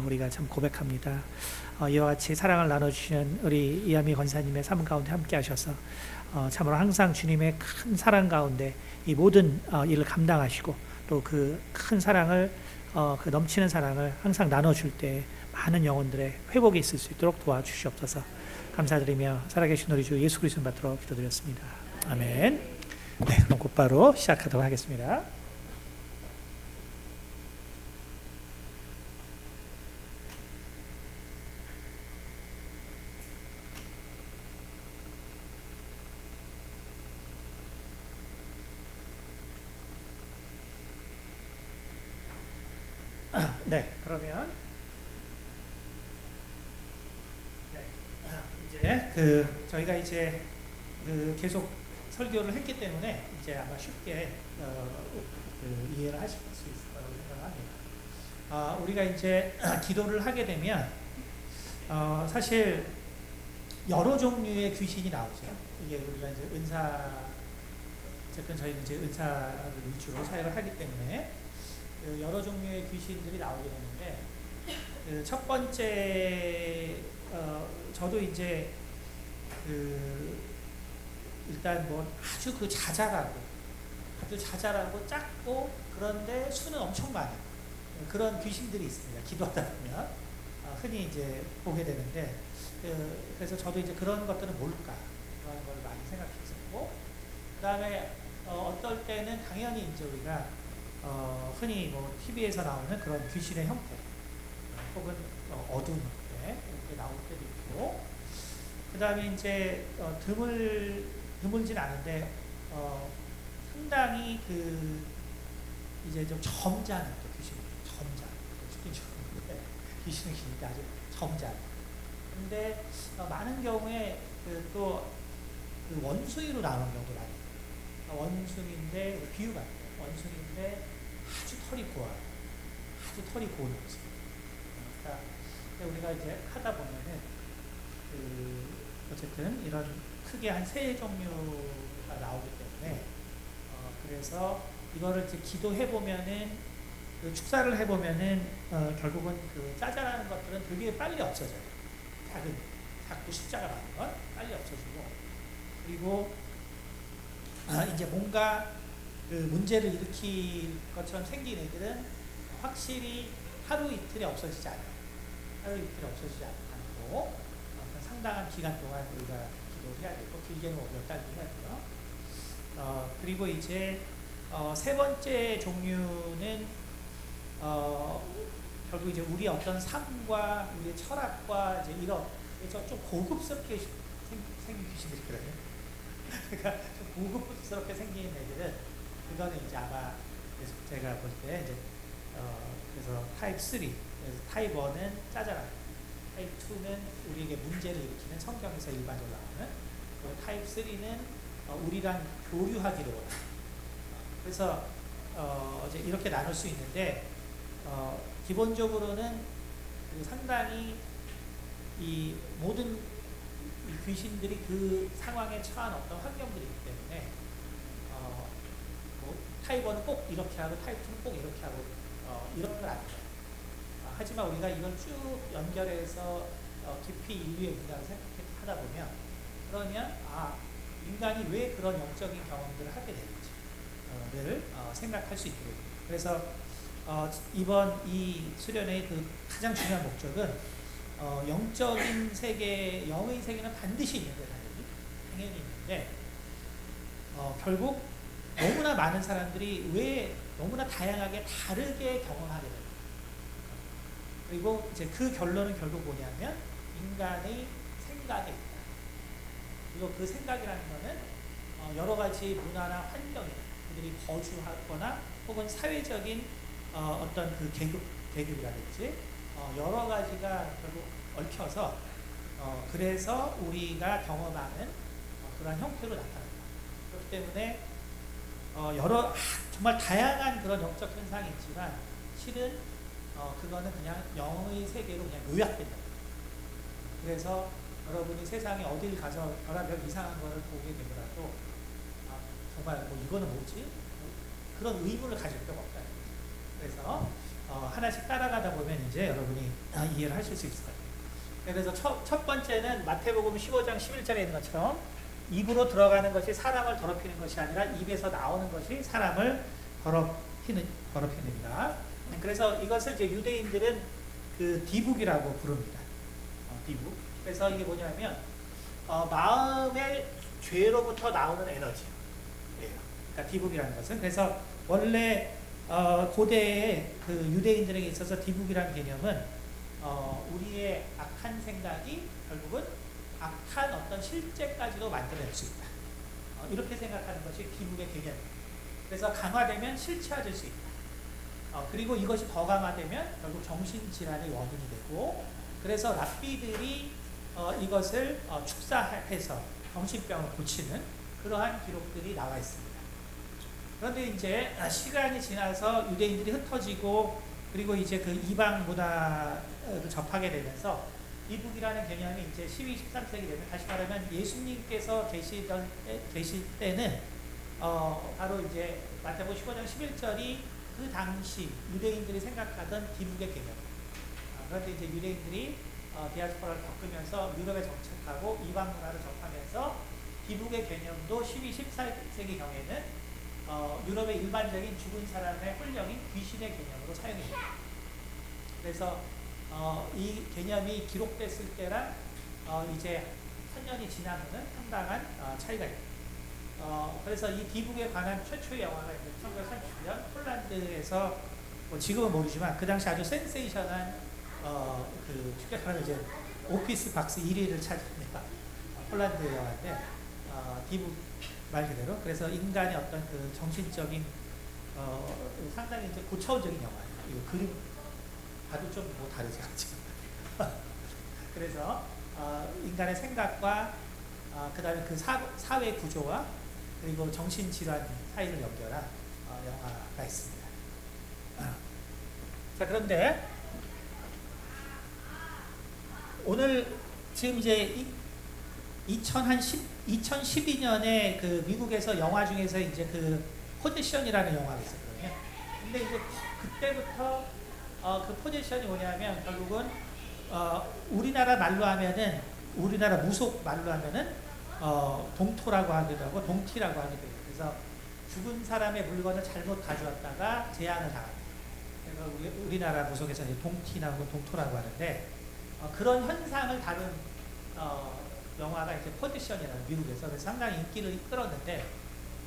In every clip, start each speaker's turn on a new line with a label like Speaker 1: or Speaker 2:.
Speaker 1: 우리가 참 고백합니다. 이와 같이 사랑을 나눠주시는 우리 이하미 권사님의 삶 가운데 함께 하셔서 참으로 항상 주님의 큰 사랑 가운데 이 모든 일을 감당하시고 또 그 큰 사랑을 그 넘치는 사랑을 항상 나눠줄 때 많은 영혼들의 회복이 있을 수 있도록 도와주시옵소서. 감사드리며 살아계신 우리 주 예수 그리스도 받도록 기도드렸습니다. 아멘. 네, 그럼 곧바로 시작하도록 하겠습니다. 네, 그러면 이제 저희가 이제 계속 설교를 했기 때문에 이제 아마 쉽게 이해를 하실 수 있을 거라고 생각합니다. 우리가 이제 기도를 하게 되면 사실 여러 종류의 귀신이 나오죠. 이게 우리가 이제 어쨌든 저희는 이제 은사를 위주로 사역을 하기 때문에 여러 종류의 귀신들이 나오게 되는데 첫 번째 저도 이제 일단 뭐 아주 자잘하고 작고 그런데 수는 엄청 많은 그런 귀신들이 있습니다. 기도하다 보면 흔히 이제 보게 되는데 그래서 저도 이제 그런 것들은 뭘까 그런 걸 많이 생각했었고 그 다음에 어떨 때는 당연히 이제 우리가 흔히 뭐 TV에서 나오는 그런 귀신의 형태 혹은 어두운 형태 이렇게 나올 때도 있고 그 다음에 이제 드물진 않은데 상당히 이제 좀 점잖은 또 귀신이 죽긴 죽는데 귀신은 기니까 아주 점잖은 근데 많은 경우에 또 원숭이로 나오는 경우도 많아요. 원숭이인데 비유 같아요. 원숭이인데 아주 털이 고운 원숭이. 그러니까 우리가 이제 하다 보면은 어쨌든 이런 크게 한 3종류가 나오기 때문에 그래서 이거를 이제 기도해 보면은 축사를 해 보면은 결국은 짜잘하는 것들은 되게 빨리 없어져요. 작고 십자가 많은 건 빨리 없어지고 그리고 이제 뭔가 문제를 일으킬 것처럼 생긴 애들은 확실히 하루 이틀에 없어지지 않아요. 않고 상당한 기간 동안 우리가 기도를 해야 되고 길게는 몇 달 해야 돼요. 그리고 이제 세 번째 종류는 결국 이제 우리 어떤 삶과 우리의 철학과 이제 이런 그래서 좀 고급스럽게 생긴 귀신들이 있거든요. 그러니까 좀 고급스럽게 생긴 애들은 그거는 이제 아마 제가 볼 때 이제 그래서 타입 3 그래서 타입 1은 짜잘하고 타입 2는 우리에게 문제를 일으키는 성경에서 일반적으로 나오는 타입 3는 우리랑 교류하기로 그래서 이제 이렇게 나눌 수 있는데 기본적으로는 상당히 이 모든 이 귀신들이 그 상황에 처한 어떤 환경들이기 때문에 뭐 타입 1은 꼭 이렇게 하고 타입 2는 꼭 이렇게 하고 이런 건 아니에요. 하지만 우리가 이걸 쭉 연결해서 깊이 인류의 문화를 생각하다 보면 그러면 인간이 왜 그런 영적인 경험들을 하게 되는지를 생각할 수 있게 됩니다. 그래서 이번 이 수련회의 가장 중요한 목적은 영적인 세계, 영의 세계는 반드시 있는데 당연히 있는데 결국 너무나 많은 사람들이 왜 너무나 다양하게 다르게 경험하게 됩니다. 그리고 이제 그 결론은 결국 뭐냐면 인간의 생각에 있다. 그리고 그 생각이라는 거는 여러 가지 문화나 환경에 그들이 거주하거나 혹은 사회적인 어떤 계급이라든지 여러 가지가 결국 얽혀서 그래서 우리가 경험하는 그런 형태로 나타납니다. 그렇기 때문에 정말 다양한 그런 영적 현상이 있지만 실은 그거는 그냥 영의 세계로 그냥 요약된다. 그래서 여러분이 세상에 어딜 가서 별의별 이상한 거를 보게 되더라도 정말 뭐 이거는 뭐지? 그런 의문을 가질 필요가 없다. 그래서 하나씩 따라가다 보면 이제 여러분이 이해를 하실 수 있을 거예요. 그래서 첫 번째는 마태복음 15장 11절에 있는 것처럼 입으로 들어가는 것이 사람을 더럽히는 것이 아니라 입에서 나오는 것이 사람을 더럽히느니라. 그래서 이것을 이제 유대인들은 그 디북이라고 부릅니다. 디북. 그래서 이게 뭐냐면 마음의 죄로부터 나오는 에너지예요. 그러니까 디북이라는 것은. 그래서 원래 고대의 그 유대인들에게 있어서 디북이라는 개념은 우리의 악한 생각이 결국은 악한 어떤 실제까지도 만들어낼 수 있다. 이렇게 생각하는 것이 디북의 개념입니다. 그래서 강화되면 실체화될 수 있다. 그리고 이것이 더 강화되면 결국 정신질환의 원인이 되고, 그래서 랍비들이 이것을 축사해서 정신병을 고치는 그러한 기록들이 나와 있습니다. 그런데 이제 시간이 지나서 유대인들이 흩어지고, 그리고 이제 그 이방 문화를 접하게 되면서 디북이라는 개념이 이제 12, 13세기 되면, 다시 말하면 예수님께서 계실 때는 바로 이제 마태복음 15장 11절이 그 당시 유대인들이 생각하던 디북의 개념. 그런데 이제 유대인들이 디아스포라를 겪으면서 유럽에 정착하고 이방 문화를 접하면서 디북의 개념도 12, 14세기 경에는 유럽의 일반적인 죽은 사람의 혼령인 귀신의 개념으로 사용이 됩니다. 그래서 이 개념이 기록됐을 때랑 이제 1000년이 지난 후는 상당한 차이가 있습니다. 그래서 이 디북에 관한 최초의 영화가 1937년 폴란드에서, 지금은 모르지만 그 당시 아주 센세이션한 쉽게 말하면 이제 오피스 박스 1위를 차지합니다. 폴란드 영화인데 디북 말 그대로. 그래서 인간의 어떤 그 정신적인 상당히 이제 고차원적인 영화예요. 이거 그림 봐도 좀 뭐 다르지 않지만 그래서 인간의 생각과 그 다음에 그 사회 구조와 그리고 정신질환 사이를 연결한 영화가 있습니다. 자, 그런데 오늘 지금 이제 2012년에 그 미국에서 영화 중에서 이제 그 포지션이라는 영화가 있었거든요. 근데 이제 그때부터 그 포지션이 뭐냐면 결국은 우리나라 말로 하면은, 우리나라 무속 말로 하면은 동토라고 하기도 하고 동티라고 하기도 해요. 그래서 죽은 사람의 물건을 잘못 가져왔다가 재앙을 당합니다. 그래서 우리나라 무속에서는 동티라고 동토라고 하는데, 그런 현상을 다룬 영화가 이제 포지션이라는, 미국에서 그래서 상당히 인기를 끌었는데,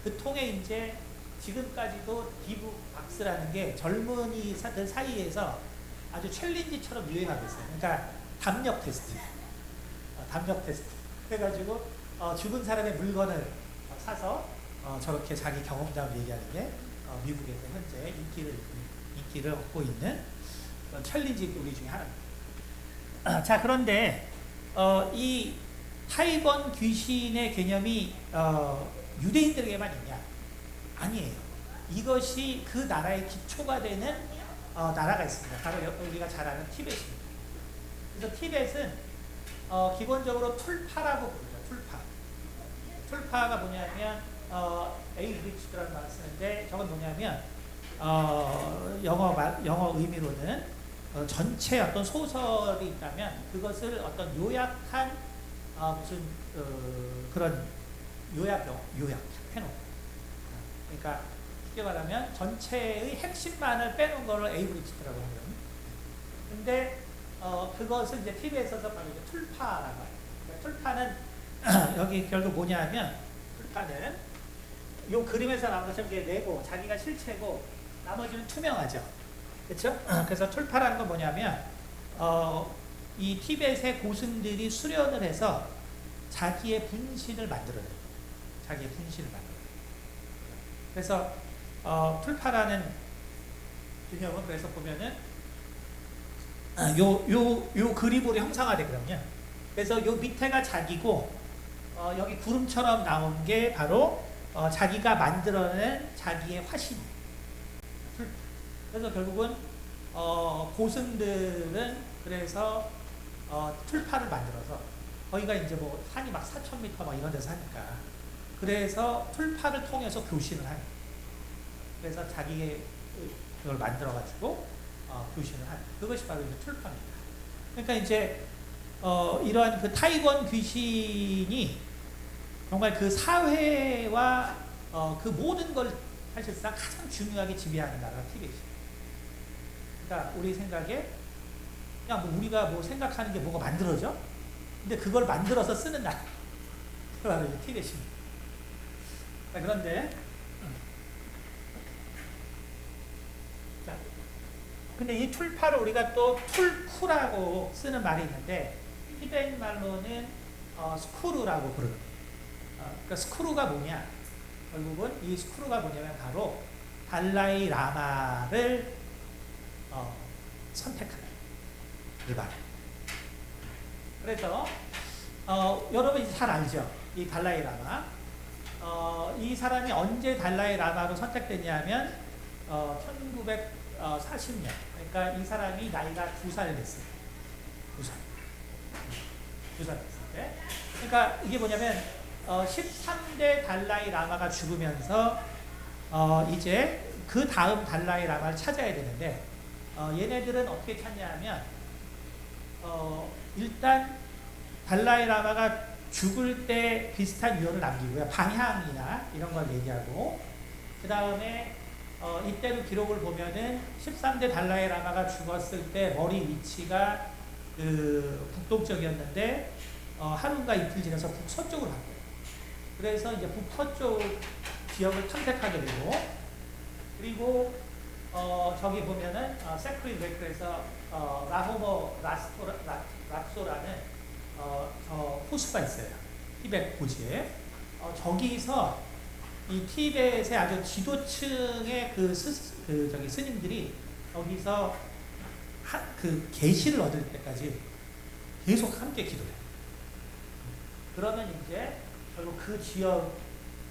Speaker 1: 그 통해 이제 지금까지도 디북 박스라는 게 젊은이들 사이에서 아주 챌린지처럼 유행하고 있어요. 그러니까 담력 테스트. 담력 테스트. 그래가지고 죽은 사람의 물건을 사서 저렇게 자기 경험담을 얘기하는 게 미국에서 현재 인기를 얻고 있는 그런 챌린지 놀이 중에 하나입니다. 자, 그런데 이 타이번 귀신의 개념이 유대인들에게만 있냐? 아니에요. 이것이 그 나라의 기초가 되는 나라가 있습니다. 바로 우리가 잘 아는 티벳입니다. 그래서 티벳은 기본적으로 툴파라고 부르죠. 툴파가 뭐냐면 에이브리치라는 말을 쓰는데, 저건 뭐냐면 영어 의미로는 전체 어떤 소설이 있다면 그것을 어떤 요약한 무슨 그런 요약 해놓은. 그러니까 쉽게 말하면 전체의 핵심만을 빼놓은 걸 에이브리치라고 하거든요. 근데 그것을 이제 TV에 있어서 바로 이제 툴파라고 해요. 그러니까 툴파는 여기 결국 뭐냐면, 툴파는 요 그림에서 나온 것처럼 이게 내고 자기가 실체고 나머지는 투명하죠. 그렇죠? 그래서 툴파라는 건 뭐냐면 이 티벳의 고승들이 수련을 해서 자기의 분신을 만들어내요. 자기의 분신을 만들어내요. 그래서 툴파라는 개념은, 그래서 보면은 요 그림으로 형상화되거든요. 그래서 요 밑에가 자기고 여기 구름처럼 나온 게 바로 자기가 만들어낸 자기의 화신. 그래서 결국은 고승들은 그래서 툴파를 만들어서, 거기가 이제 뭐 산이 막 4000m 막 이런 데서 하니까, 그래서 툴파를 통해서 교신을 하는. 그래서 자기의 그걸 만들어가지고 교신을 한 그것이 바로 이제 툴파입니다. 그러니까 이제 이러한 그 타이권 귀신이 정말 그 사회와 그 모든 걸 사실상 가장 중요하게 지배하는 나라가 티벳이에요. 그러니까 우리 생각에 그냥 뭐 우리가 뭐 생각하는 게 뭐가 만들어져? 근데 그걸 만들어서 쓰는 나라. 그 바로 이제 티벳입니다. 그런데 자, 근데 이 툴파를 우리가 또 툴쿠라고 쓰는 말이 있는데 티벳 말로는 스쿠르라고 부르는. 그러니까 스쿠르가 뭐냐? 결국은 이 스쿠르가 뭐냐면 바로 달라이 라마를 선택하는 그 말. 그래서 여러분이 잘 알죠? 이 달라이 라마. 이 사람이 언제 달라이 라마로 선택됐냐면 1940년. 그러니까 이 사람이 나이가 2살 됐어요. 2살 됐을 때. 그러니까 이게 뭐냐면 13대 달라이 라마가 죽으면서 이제 그 다음 달라이 라마를 찾아야 되는데 얘네들은 어떻게 찾냐면 일단 달라이 라마가 죽을 때 비슷한 유언을 남기고요. 방향이나 이런 걸 얘기하고 그 다음에 이때도 기록을 보면은 13대 달라이 라마가 죽었을 때 머리 위치가 그 북동쪽이었는데 하루가 이틀 지나서 북서쪽으로 바뀌어요. 그래서 이제 북서쪽 지역을 탐색하게 되고 그리고 저기 보면은 세크리 웨크에서 라호모 락소라는 호수가 있어요. 티벳 고지에. 저기서 이 티벳의 아주 지도층의 저기 스님들이 여기서 그 계시를 얻을 때까지 계속 함께 기도해요. 그러면 이제 결국 그 지역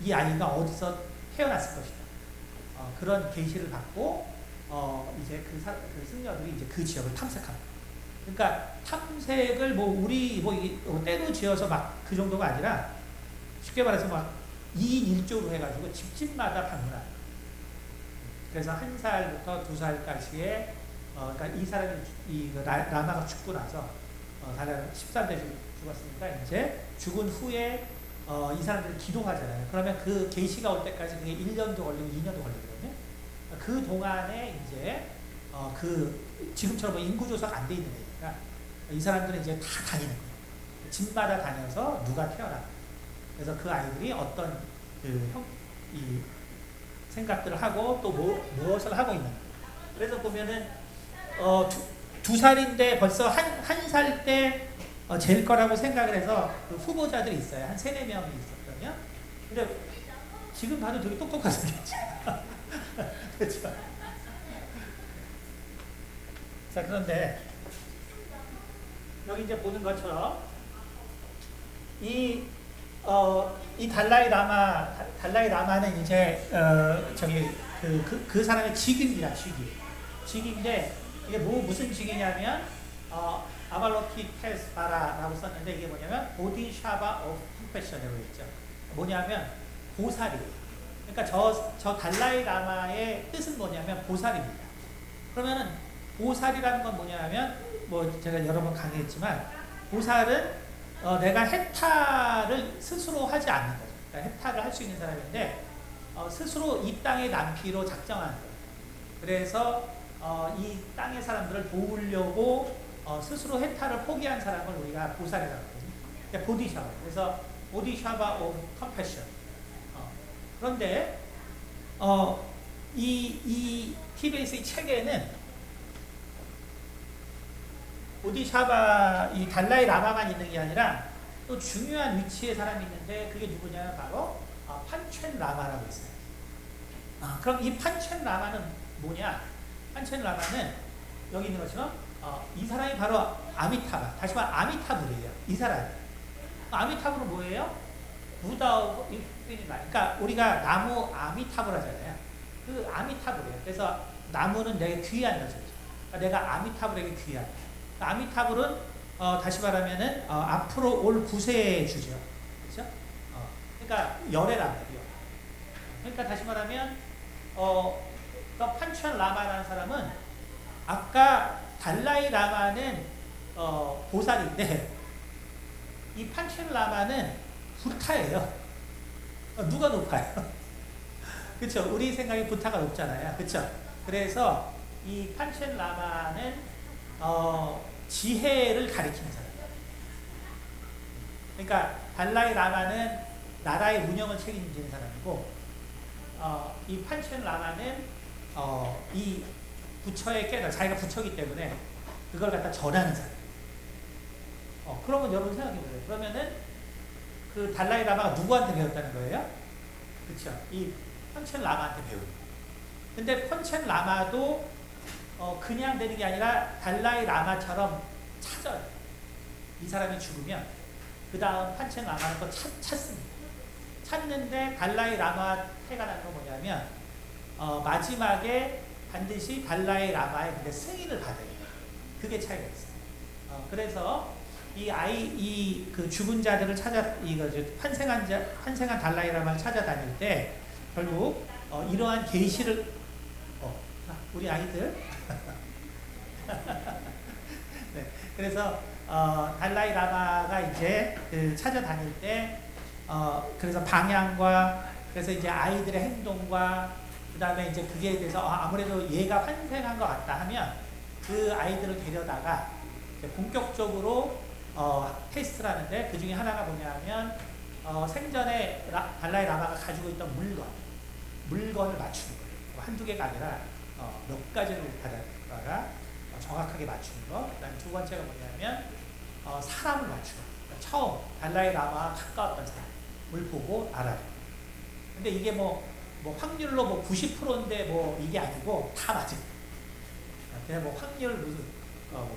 Speaker 1: 이 아이가 어디서 태어났을 것이다. 그런 계시를 받고 이제 그 승려들이 이제 그 지역을 탐색합니다. 그러니까 탐색을 우리 때로 지어서 막 그 정도가 아니라 쉽게 말해서 막 2인 1조로 해가지고 집집마다 방문합니다. 그래서 1살부터 2살까지의 그러니까 이 사람이 라마가 죽고 나서 13대 죽었으니까 이제 죽은 후에 이 사람들이 기도하잖아요. 그러면 그 계시가 올 때까지 그게 1년도 걸리고 2년도 걸리거든요. 그 동안에 이제 지금처럼 인구조사가 안 돼 있는 데니까 이 사람들은 이제 다 다니는 거예요. 집마다 다녀서 누가 태어나. 그래서 그 아이들이 어떤 이 생각들을 하고 또 무엇을 하고 있는. 그래서 보면은 2살인데 벌써 한 살 때 잴 거라고 생각을 해서 그 후보자들이 있어요. 한 3-4명이 있었거든요. 근데 지금 봐도 되게 똑똑하게 생겼죠. 그렇죠. 자, 그런데 여기 이제 보는 것처럼 이 달라이 라마는 이제 그 사람의 직위입니다. 직위인데 이게 무슨 직위냐면 아발로키테스바라라고 썼는데 이게 뭐냐면 보디샤바 오브 컴패션이라고 했죠. 뭐냐면 보살이에요. 그러니까 저 달라이 라마의 뜻은 뭐냐면 보살입니다. 그러면은 보살이라는 건 뭐냐면 제가 여러 번 강의했지만 보살은 내가 해탈을 스스로 하지 않는 거죠. 그러니까 해탈을 할 수 있는 사람인데 스스로 이 땅의 난피로 작정하는 거예요. 그래서 이 땅의 사람들을 도우려고 스스로 해탈을 포기한 사람을 우리가 보살이라고 하거든요. 그러니까 보디샤바. 그래서 보디샤바 오브 컴패션. 그런데 이 티베이스의 책에는 보디샤바 이 달라이 라마만 있는 게 아니라 또 중요한 위치에 사람이 있는데 그게 누구냐면 바로 판첸 라마라고 있어요. 그럼 이 판첸 라마는 뭐냐? 판첸 라마는 여기 있는 것처럼 이 사람이 바로 아미타바. 다시 말해 아미타불이에요. 이 사람이. 아미타불은 뭐예요? 부다하고 그러니까 우리가 나무 아미타불 하잖아요. 그 아미타불이에요. 그래서 나무는 내게 귀한 거죠. 그러니까 내가 아미타불에게 귀한. 아미타불은 다시 말하면은 앞으로 올 구세주죠. 그렇죠? 그러니까 열애란 말이요. 그러니까 다시 말하면 판천 라마라는 사람은 아까 달라이 라마는 보살인데 이 판첸 라마는 부타예요. 누가 높아요? 그렇죠? 우리 생각에 부타가 높잖아요. 그렇죠? 그래서 이 판첸 라마는 지혜를 가리키는 사람이에요. 그러니까 달라이 라마는 나라의 운영을 책임지는 사람이고 이 판첸 라마는 이 부처의 깨달, 자기가 부처이기 때문에 그걸 갖다 전하는 사람. 그러면 여러분 생각해보세요. 그러면은 그 달라이 라마가 누구한테 배웠다는 거예요? 그렇죠? 이 판첸 라마한테 배우는 거예요. 근데 판첸 라마도 그냥 되는 게 아니라 달라이 라마처럼 찾아요. 이 사람이 죽으면 그 다음 판첸 라마는 또 찾습니다. 찾는데 달라이 라마 태가 나는 건 뭐냐면 마지막에 반드시 달라이 라마의 근데 승인을 받아야 돼요. 그게 차이가 있어요. 그래서 그 죽은 자들을 환생한 달라이 라마를 찾아다닐 때 결국 이러한 계시를 우리 아이들 네, 그래서 달라이 라마가 이제 찾아다닐 때 그래서 방향과 그래서 이제 아이들의 행동과 그 다음에 이제 그게 대해서 아무래도 얘가 환생한 것 같다 하면 그 아이들을 데려다가 본격적으로 테스트를 하는데 그 중에 하나가 뭐냐면 생전에 달라이 라마가 가지고 있던 물건을 맞추는 거예요. 한두 개가 아니라 몇 가지를 받아다가 정확하게 맞추는 거. 그다음 두 번째가 뭐냐면 사람을 맞추는 거. 그러니까 처음 달라이 라마와 가까웠던 사람을 보고 알아요. 근데 이게 뭐 확률로 뭐 90%인데 뭐 이게 아니고 다 맞아요. 그냥 뭐 확률 무슨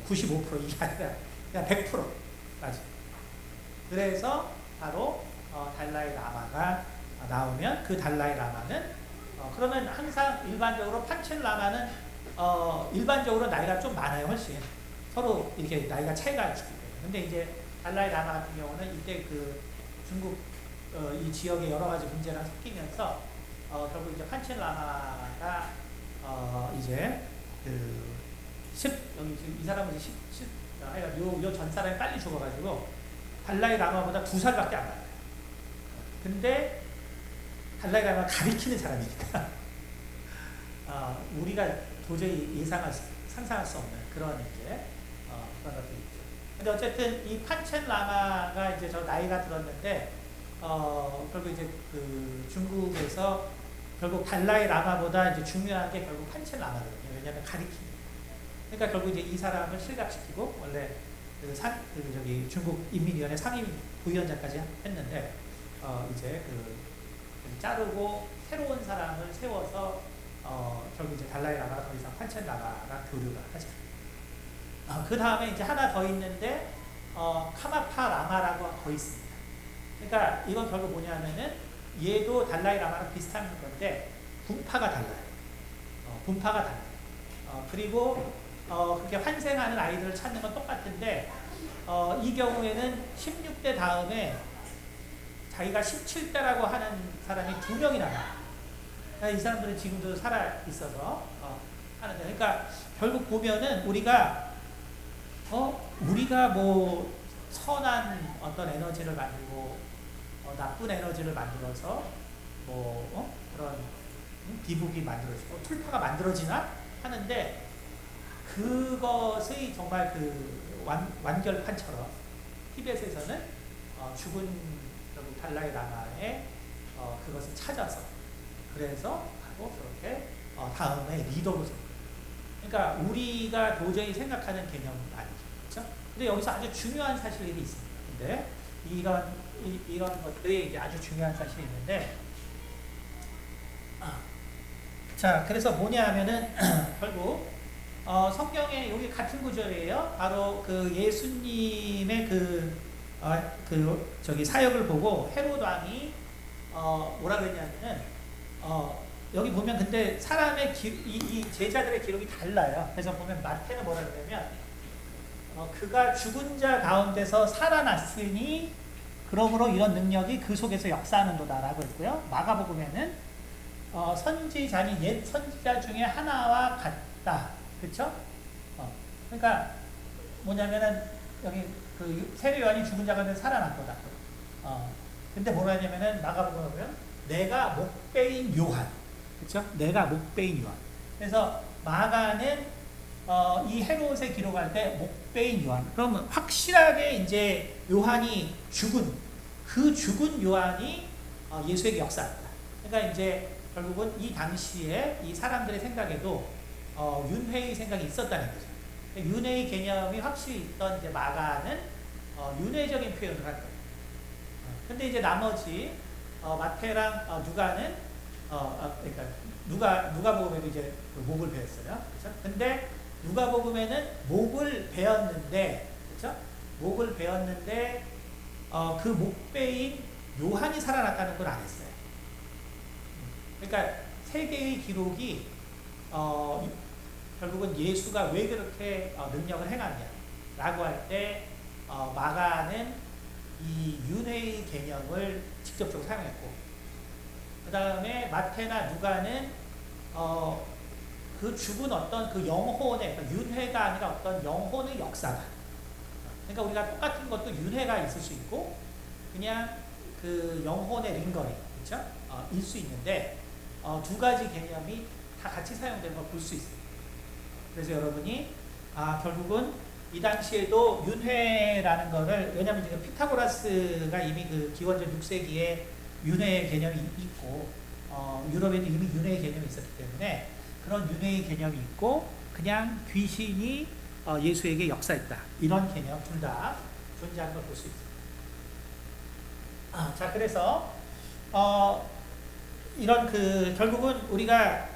Speaker 1: 95% 이게 아니라 그냥 100% 맞아요. 그래서 바로 달라이 라마가 나오면 그 달라이 라마는 그러면 항상 일반적으로 판첸 라마는 일반적으로 나이가 좀 많아요. 훨씬 서로 이렇게 나이가 차이가 있기 때문에. 근데 이제 달라이 라마 같은 경우는 이때 그 중국 이 지역의 여러 가지 문제랑 섞이면서 결국 이제 판첸 라마가 이제 여기 지금 이 사람은 요 전 사람이 빨리 죽어가지고 달라이 라마보다 2살밖에 안 많아요. 근데 달라이 라마가 가리키는 사람이니까 우리가 도저히 상상할 수 없는 그런 이제 그런 것들이 있죠. 근데 어쨌든 이 판첸 라마가 이제 저 나이가 들었는데 결국 이제 그 중국에서 결국 달라이 라마보다 이제 중요한 게 결국 판첸 라마거든요. 왜냐하면 가리키는. 그러니까 결국 이제 이 사람을 실각시키고 원래 저기 중국 인민위원회 상임 부위원장까지 했는데 이제 자르고 새로운 사람을 세워서 결국 이제 달라이 라마가 더 이상 판첸 라마랑 교류를 하지 않아요. 그 다음에 이제 하나 더 있는데 카마파 라마라고 더 있습니다. 그러니까 이건 결국 뭐냐면은 얘도 달라이 라마랑 비슷한 건데 분파가 달라요. 분파가 달라요. 그리고 그렇게 환생하는 아이들을 찾는 건 똑같은데 이 경우에는 16대 다음에 자기가 17대라고 하는 사람이 2명이나 나와요. 이 사람들은 지금도 살아 있어서 하는데, 그러니까 결국 보면은 우리가 뭐 선한 어떤 에너지를 만들고 나쁜 에너지를 만들어서 그런 기복이 만들어지고 tul파가 만들어지나 하는데 그것의 정말 그 완결판처럼 티벳에서는 죽은 달라이 라마의 그것을 찾아서 그래서 하고 그렇게 다음에 리더로 선 거예요. 그러니까 우리가 도저히 생각하는 개념은 아니죠. 그렇죠? 근데 여기서 아주 중요한 사실이 있습니다. 근데 이런 것들이 이제 아주 중요한 사실이 있는데 자, 그래서 뭐냐 하면은 결국 성경에 여기 같은 구절이에요. 바로 그 예수님의 저기 사역을 보고 헤롯 왕이 뭐라 그랬냐면은 여기 보면 근데 사람의 이 제자들의 기록이 달라요. 그래서 보면 마태는 뭐라 그러냐면 그가 죽은 자 가운데서 살아났으니 그러므로 이런 능력이 그 속에서 역사하는도다라고 했고요. 마가복음에는 선지자니 옛 선지자 중에 하나와 같다. 그렇죠? 그러니까 뭐냐면은 여기 그 세례 요한이 죽은 자 가운데 살아났거든. 근데 뭐냐면은 마가복음에 보면 내가 목배인 요한, 그렇죠? 내가 목배인 요한. 그래서 마가는 이 헤롯에 기록할 때 목배인 요한. 그러면 확실하게 이제 요한이 그 죽은 요한이 예수에게 역사한다. 그러니까 이제 결국은 이 당시에 이 사람들의 생각에도 윤회의 생각이 있었다는 거죠. 윤회의 개념이 확실히 있던 이제 마가는 윤회적인 표현을 할 거예요. 근데 이제 나머지 마태랑 누가는 그러니까 누가복음에도 이제 목을 베었어요. 그렇죠? 근데 누가복음에는 목을 베었는데, 그렇죠? 목을 베었는데 그 목베인 요한이 살아났다는 걸 안 했어요. 그러니까 세 개의 기록이 결국은 예수가 왜 그렇게 능력을 행하냐라고 할 때 마가는 이 윤회의 개념을 직접적으로 사용했고, 그 다음에 마태나 누가는 그 죽은 어떤 그 영혼의, 그러니까 윤회가 아니라 어떤 영혼의 역사다. 그러니까 우리가 똑같은 것도 윤회가 있을 수 있고 그냥 그 영혼의 링거리, 그렇죠? 일 수 있는데 두 가지 개념이 다 같이 사용되는 걸 볼 수 있어요. 그래서 여러분이 결국은 이 당시에도 윤회라는 거를, 왜냐하면 지금 피타고라스가 이미 그 기원전 6세기에 윤회의 개념이 있고 유럽에도 이미 윤회의 개념이 있었기 때문에 그런 윤회의 개념이 있고 그냥 귀신이 예수에게 역사했다. 이런 개념 둘 다 존재하는 걸 볼 수 있습니다. 자, 그래서 이런 결국은 우리가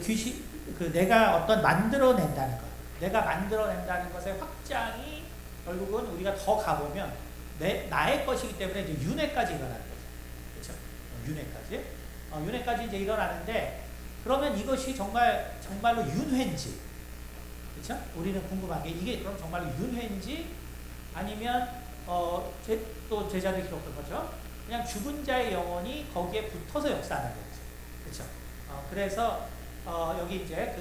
Speaker 1: 귀신, 내가 어떤 만들어낸다는 것, 내가 만들어낸다는 것의 확장이 결국은 우리가 더 가보면 나의 것이기 때문에 이제 윤회까지 일어나는 거죠. 그렇죠? 윤회까지 이제 일어나는데, 그러면 이것이 정말로 윤회인지, 그렇죠? 우리는 궁금한 게 이게 그럼 정말로 윤회인지 아니면 또 제자들이 기록한 거죠. 그냥 죽은 자의 영혼이 거기에 붙어서 역사하는 거죠. 그렇죠? 그래서 여기 이제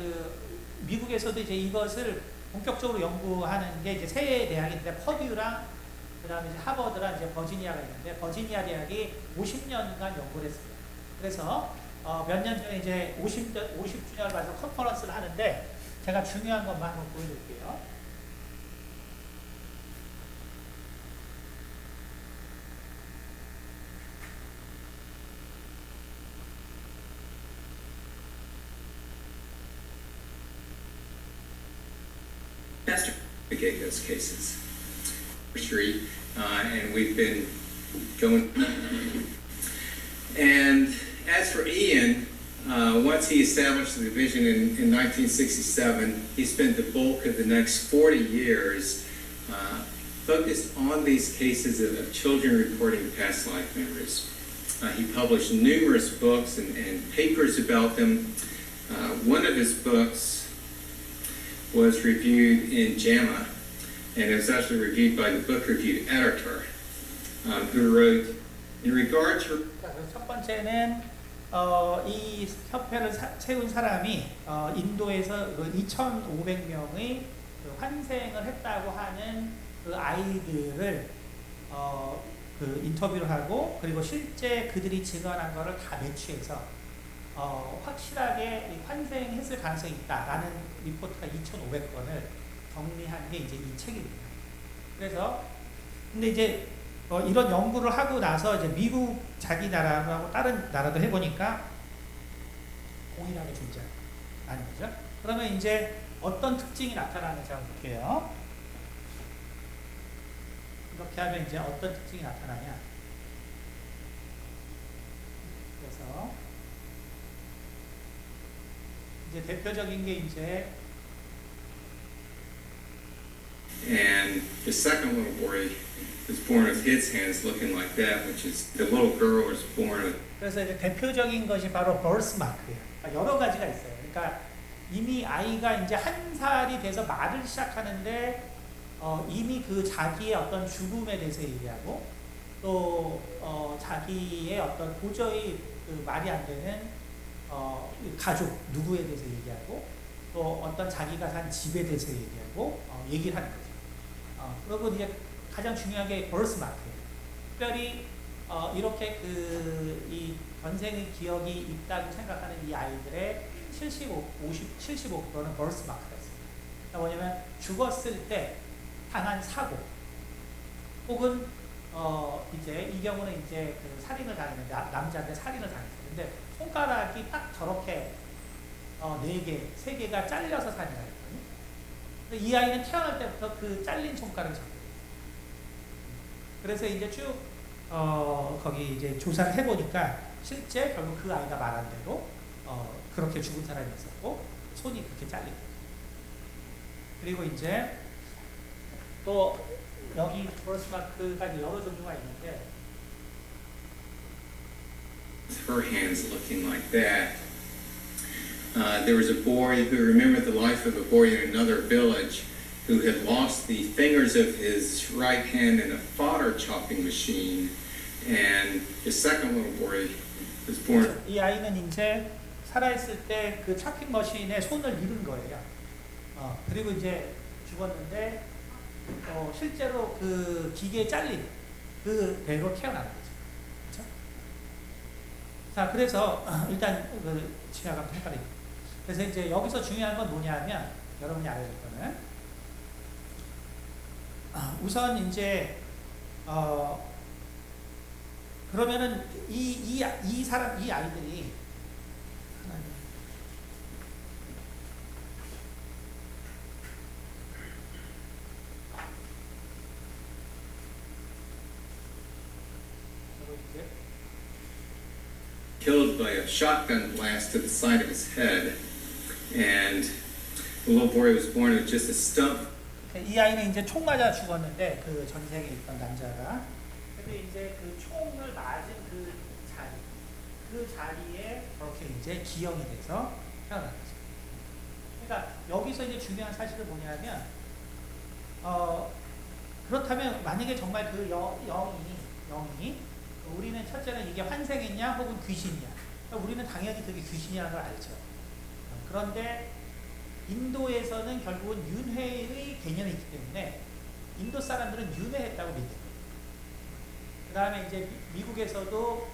Speaker 1: 미국에서도 이제 이것을 본격적으로 연구하는 게 이제 세 대학인데 퍼듀랑 그다음에 이제 하버드랑 이제 버지니아가 있는데 버지니아 대학이 50년간 연구를 했습니다. 그래서 몇 년 전에 이제 50주년을 맞아서 컨퍼런스를 하는데 제가 중요한 것만 한번 보여드릴게요.
Speaker 2: Pastor gave those cases, and we've been going. And as for Ian, once he established the division in 1967, he spent the bulk of the next 40 years focused on these cases of children reporting past life memories. He published numerous books and papers about them. One of his books was reviewed in JAMA, and it was actually reviewed by the book review editor, who wrote, in regard to...
Speaker 1: 첫 번째는 이 협회를 세운 사람이 인도에서 2,500명의 환생을 했다고 하는 그 아이들을 인터뷰를 하고, 그리고 실제 그들이 증언한 거를 다 매치해서 확실하게 환생했을 가능성이 있다라는 리포트가 2,500건을 정리한 게 이제 이 책입니다. 그래서 근데 이제 이런 연구를 하고 나서 이제 미국 자기 나라하고 다른 나라도 해보니까 동일하게 존재하는 거죠. 그러면 이제 어떤 특징이 나타나는지 한번 볼게요. 이렇게 하면 이제 어떤 특징이 나타나냐. 그래서 이제 대표적인 게 이제
Speaker 2: And the second little boy was born with his hands looking like that, which is the little girl was born with.
Speaker 1: 그래서 이제 대표적인 것이 바로 버스마크예요. 여러 가지가 있어요. 그러니까 이미 아이가 이제 1살이 돼서 말을 시작하는데 이미 그 자기의 어떤 죽음에 대해서 얘기하고 또 자기의 어떤 도저히 말이 안 되는 가족 누구에 대해서 얘기하고 또 어떤 자기가 산 집에 대해서 얘기하고 얘기를 하는 거죠. 그리고 이제 가장 중요한 게 버스마크예요. 특별히 이렇게 이 전생의 기억이 있다고 생각하는 이 아이들의 75%는 버스마크가 있습니다. 그러니까 뭐냐면 죽었을 때 당한 사고 혹은 이제 이 경우는 이제 그 살인을 당했는데 남자인데 살인을 당했어요. 근데 손가락이 딱 저렇게 4개, 3개가 잘려서 살인을 했거든요. 이 아이는 태어날 때부터 그 잘린 손가락을 잡고 있어요. 그래서 이제 쭉 거기 이제 조사를 해보니까 실제 결국 그 아이가 말한 대로 그렇게 죽은 사람이 있었고 손이 그렇게 잘린 거예요. 그리고 이제 또 여기 버스마크가 여러 종류가 있는데
Speaker 2: her hands looking like that. There was a boy who remembered the life of a boy in another village who had lost the fingers of his right hand in a fodder chopping machine, and his second little boy was born.
Speaker 1: 이 아이는 이제 살아있을 때 그 차핑 머신에 손을 잃은 거예요. 그리고 이제 죽었는데 실제로 그 기계에 잘린 그 배로 태어나는 거죠. 그렇죠? 자, 그래서 일단 지나가면 헷갈리죠. 그래서 이제 여기서 중요한 건 뭐냐면 여러분이 알아야 될 거는 우선 이제 그러면은 이 아이들이
Speaker 2: Killed by a shotgun blast to the side of his head, and the little boy was born with just a stump.
Speaker 1: 이 아이는 이제 총 맞아 죽었는데 그 전생에 있던 남자가 근데 이제 그 총을 맞은 그 자리에 그렇게 이제 기형이 돼서 태어난 거죠. 그러니까 여기서 이제 중요한 사실은 뭐냐면 그렇다면 만약에 정말 그 영이 우리는 첫째는 이게 환생이냐 혹은 귀신이냐. 그러니까 우리는 당연히 그게 귀신이라는 걸 알죠. 그런데 인도에서는 결국은 윤회의 개념이 있기 때문에 인도 사람들은 윤회했다고 믿어요. 그 다음에 이제 미국에서도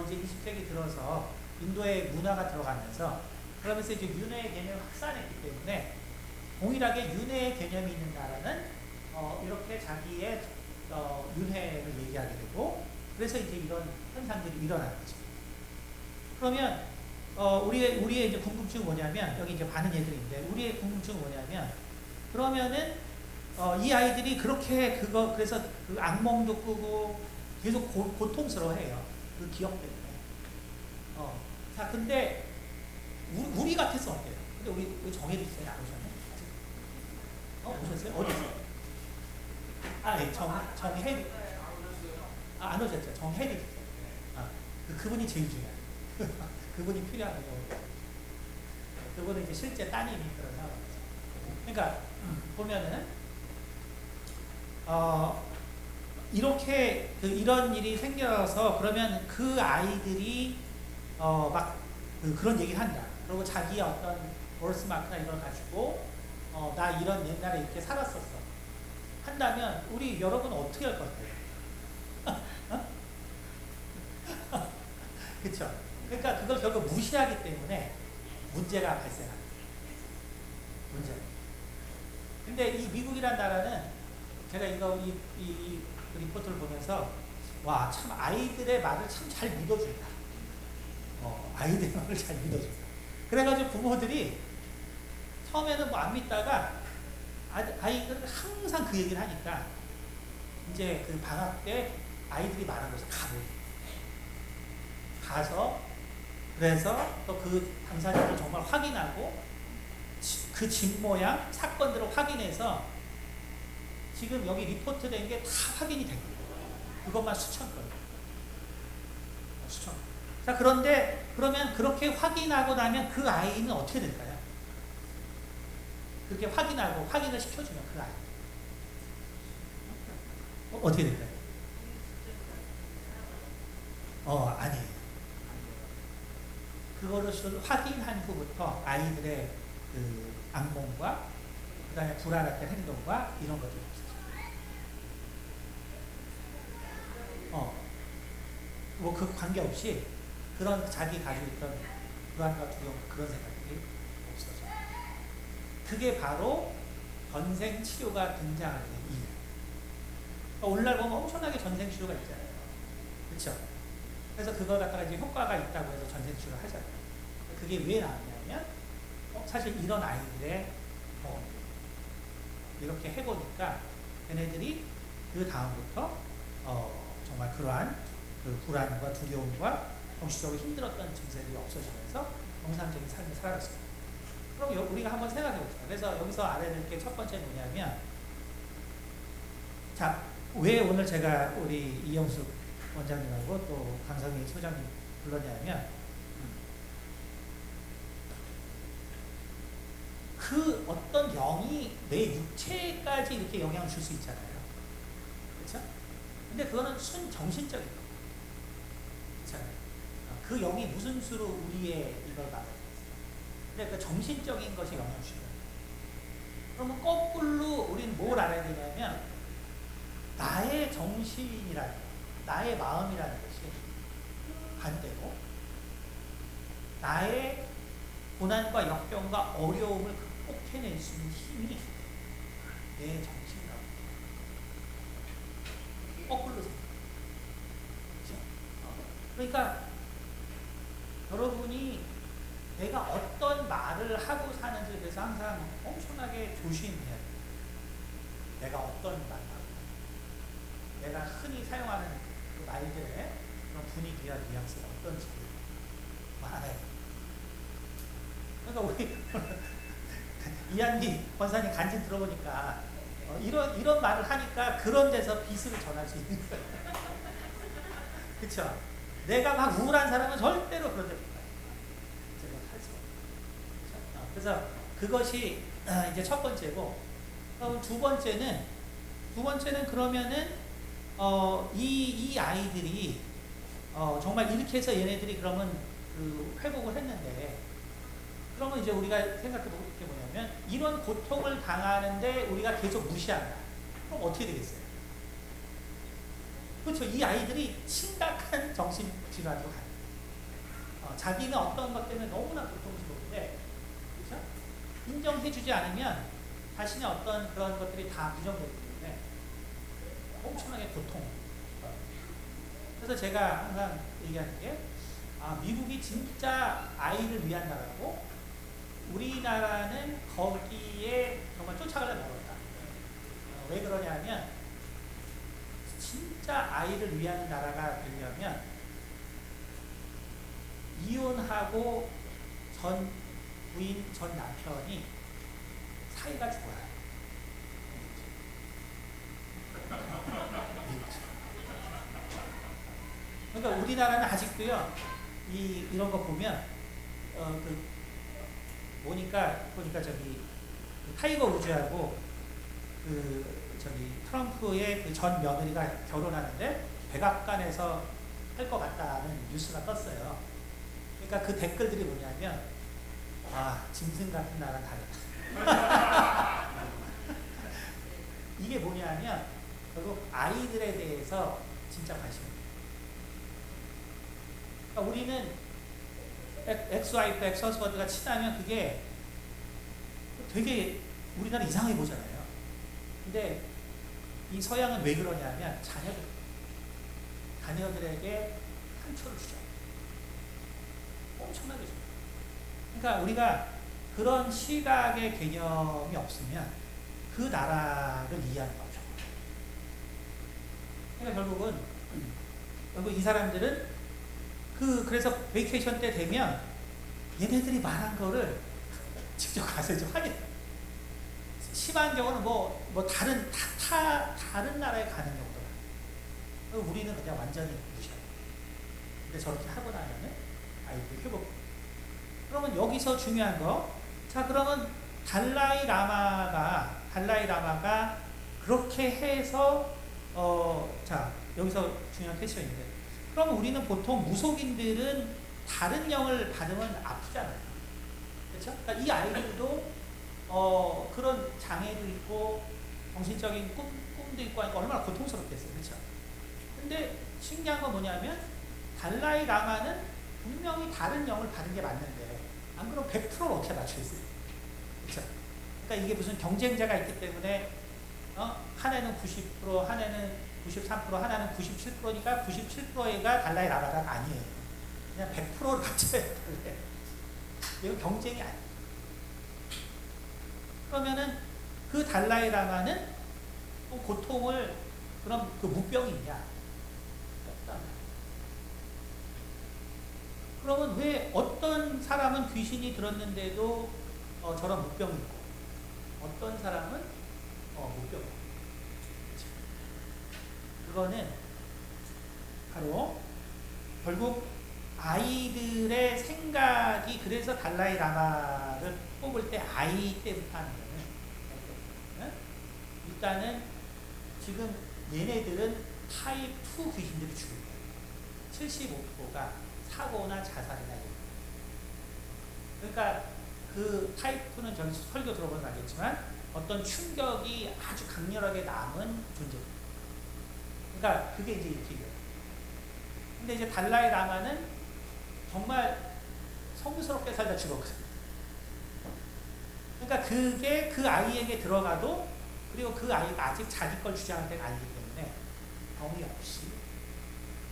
Speaker 1: 이제 20세기 들어서 인도의 문화가 들어가면서 그러면서 이제 윤회의 개념을 확산했기 때문에 동일하게 윤회의 개념이 있는 나라는 이렇게 자기의 윤회를 얘기하게 되고 그래서 이제 이런 현상들이 일어나는 거죠. 그러면 우리의 이제 궁금증은 뭐냐면 여기 이제 많은 얘들인데 우리의 궁금증은 뭐냐면 그러면은 이 아이들이 그렇게 그래서 그 악몽도 꾸고 계속 고통스러워해요. 그 기억 때문에. 자 근데 우리 같아서 어때요? 근데 우리 정혜도 있어요? 안 오셨나요? 오셨어요? 어디 있어요? 네, 정혜도. 안 오셨죠? 정혜도 있어요. 그분이 제일 중요해요. 그분이 필요한 거고. 그분은 이제 실제 따님이 그런 상황이죠. 그러니까 보면은 이렇게 이런 일이 생겨서 그러면 그 아이들이 막 그런 얘기를 한다. 그리고 자기의 어떤 버스마크나 이런 걸 가지고 나 이런 옛날에 이렇게 살았었어. 한다면 우리 여러분 어떻게 할 것 같아요? 그렇죠? 그러니까 그걸 결국 무시하기 때문에 문제가 발생합니다. 문제. 근데 이 미국이란 나라는 제가 이 리포트를 보면서 와, 참 아이들의 말을 참 잘 믿어준다. 아이들의 말을 잘 믿어준다. 그래가지고 부모들이 처음에는 뭐 안 믿다가 아이들은 항상 그 얘기를 하니까 이제 그 방학 때 아이들이 말한 곳에 가서 그래서 또 그 당사자를 정말 확인하고 그 집 모양 사건들을 확인해서 지금 여기 리포트 된 게 다 확인이 된 거예요. 그것만 수천 건. 수천. 자, 그런데 그러면 그렇게 확인하고 나면 그 아이는 어떻게 될까요? 그렇게 확인을 시켜주면 그 아이. 어떻게 될까요? 아니에요. 그거를 확인한 후부터 아이들의 그 악몽과 그다음에 불안했던 행동과 이런 것들이 없어져요. 뭐 그 관계없이 그런 자기 가지고 있던 불안과 두려움 그런 생각들이 없어져요. 그게 바로 전생 치료가 등장하는 이유. 오늘날 보면 엄청나게 전생 치료가 있잖아요. 그렇죠? 그래서 그걸 갖다가 이제 효과가 있다고 해서 전생 치료를 하잖아요. 그게 왜 나왔냐면 사실 이런 아이들의 이렇게 해보니까 걔네들이 그 다음부터 정말 그러한 그 불안과 두려움과 정신적으로 힘들었던 증세들이 없어지면서 정상적인 삶을 살아갔습니다. 그럼 우리가 한번 생각해 봅시다. 그래서 여기서 알아낼 게 첫 번째 뭐냐면, 자, 왜 오늘 제가 우리 이영숙 원장님하고 또 강성희 소장님 불렀냐면, 그 어떤 영이 내 육체까지 이렇게 영향을 줄 수 있잖아요. 그렇죠? 근데 그거는 순정신적인 거. 그렇잖아요. 그 영이 무슨 수로 우리의 이걸 받아요? 근데 그 정신적인 것이 영향을 주는 거예요. 그러면 거꾸로 우리는 뭘 알아야 되냐면, 나의 정신이라는 것, 나의 마음이라는 것이 반대로 나의 고난과 역경과 어려움을 극복해낼 수 있는 힘이 내 정신이라고. 거꾸로 생각해요. 그러니까 여러분이 내가 어떤 말을 하고 사는지에 대해서 항상 엄청나게 조심해야 돼요. 내가 어떤 말을 하고, 내가 흔히 사용하는 그 말들의 그런 분위기와 뉘앙스가 어떤지 알아야 돼요. 그러니까 우리 이한기 권사님 간증 들어보니까 이런 말을 하니까 그런 데서 비스를 전할 수 있는 거예요. 그렇죠? 내가 막 우울한 사람은 절대로 그런 데 못 가요. 제가 할 수 없어요. 그래서 그것이 이제 첫 번째고, 그럼 두 번째는 그러면은 이 아이들이 정말 이렇게 해서 얘네들이 그러면 그 회복을 했는데, 그러면 이제 우리가 생각해 볼 게 뭐냐면, 이런 고통을 당하는데 우리가 계속 무시한다. 그럼 어떻게 되겠어요? 그렇죠. 이 아이들이 심각한 정신질환으로 가요. 자기는 어떤 것 때문에 너무나 고통스러운데, 그렇죠? 인정해주지 않으면 자신의 어떤 그런 것들이 다 부정되기 때문에 엄청나게 고통. 그래서 제가 항상 얘기하는 게, 미국이 진짜 아이를 위한 나라고, 우리나라는 거기에 정말 쫓아가려면 어렵다. 왜 그러냐면, 진짜 아이를 위한 나라가 되려면 이혼하고 전 부인, 전 남편이 사이가 좋아요. 그러니까 우리나라는 아직도요, 이런 거 보면 보니까 저기 타이거 우즈하고 트럼프의 그 전 며느리가 결혼하는데 백악관에서 할 것 같다는 뉴스가 떴어요. 그러니까 그 댓글들이 뭐냐면, 짐승 같은 나라 다르다. 이게 뭐냐면 결국 아이들에 대해서 진짜 관심이 있어요. 그러니까 우리는 엑스와이프, 엑스허스번드가 친하면 그게 되게 우리나라 이상하게 보잖아요. 근데 이 서양은 왜 그러냐면 자녀들에게 상처를 주죠. 엄청나게 줘요. 그러니까 우리가 그런 시각의 개념이 없으면 그 나라를 이해하는 거죠. 그러니까 결국 이 사람들은 그래서 베이케이션 때 되면 얘네들이 말한 거를 직접 가서 좀 하게. 심한 경우는 다른 나라에 가는 경우도 우리는 그냥 완전히 무시해요. 근데 저렇게 하고 나면은 아이들이 회복. 그러면 여기서 중요한 거, 자 그러면 달라이 라마가 그렇게 해서 자 여기서 중요한 퀘스천인데, 그럼 우리는 보통 무속인들은 다른 영을 받으면 아프잖아요. 그렇죠? 그러니까 이 아이들도 그런 장애도 있고 정신적인 꿈도 있고 하니까 얼마나 고통스럽겠어요. 그렇죠? 근데 신기한 건 뭐냐면 달라이 라마는 분명히 다른 영을 받은 게 맞는데 안 그러면 100%를 어떻게 맞추겠어요? 그렇죠? 그러니까 이게 무슨 경쟁자가 있기 때문에 하나는 90%, 하나는 93%, 하나는 97%니까 97%가 달라이 라마가 아니에요. 그냥 100%를 맞춰야 돼. 이건 경쟁이 아니에요. 그러면은 그 달라이 라마는 고통을 그럼 그 무병이 있냐? 없다. 그러면 왜 어떤 사람은 귀신이 들었는데도 저런 무병이 있고 어떤 사람은 무병이 있고 그거는 바로 결국 아이들의 생각이 그래서 달라이 라마를 뽑을 때 아이 때부터 하는 거는 일단은 지금 얘네들은 타입 2 귀신들이 죽을 거예요. 75%가 사고나 자살이나 이런 거예요. 그러니까 그 타입 2는 저희 설교 들어보면 알겠지만 어떤 충격이 아주 강렬하게 남은 존재입니다. 그러니까 그게 이제 이렇게 돼요. 근데 이제 달라이 라마는 정말 성스럽게 살다 죽었거든요. 그러니까 그게 그 아이에게 들어가도 그리고 그 아이가 아직 자기 걸 주장할 때가 아니기 때문에 병이 없이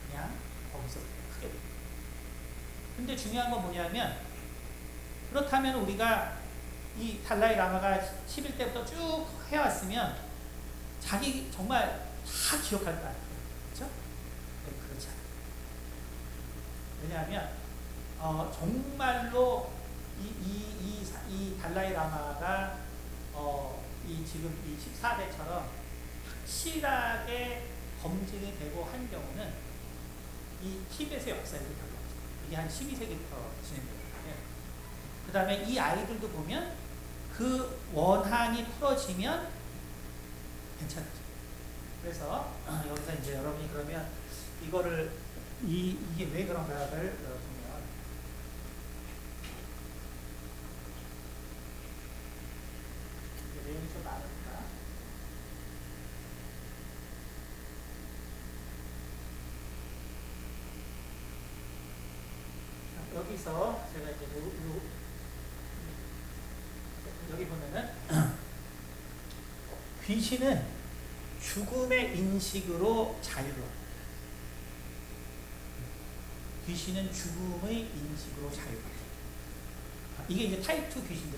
Speaker 1: 그냥 거기서 크게 됩니다. 근데 중요한 건 뭐냐면 그렇다면 우리가 이 달라이 라마가 11대부터 쭉 해왔으면 자기 정말 다 기억할 거 아니에요. 그렇죠? 네, 그렇지 않아요. 왜냐하면 정말로 이 달라이 라마가 이 지금 이 14대처럼 확실하게 검증이 되고 한 경우는 이 티벳의 역사에 별로 없어요. 이게 한 12세기부터 진행되거든요. 그 다음에 이 아이들도 보면 그 원한이 풀어지면 괜찮아져요. 그래서 여기서 이제 여러분이 그러면 이거를 이게 왜 그런가를 보면 내용이 좀 많으니까 여기서 제가 이제 여기 보면은 귀신은 죽음의 인식으로 자유로워. 귀신은 죽음의 인식으로 자유로워. 이게 이제 타입 2 귀신들.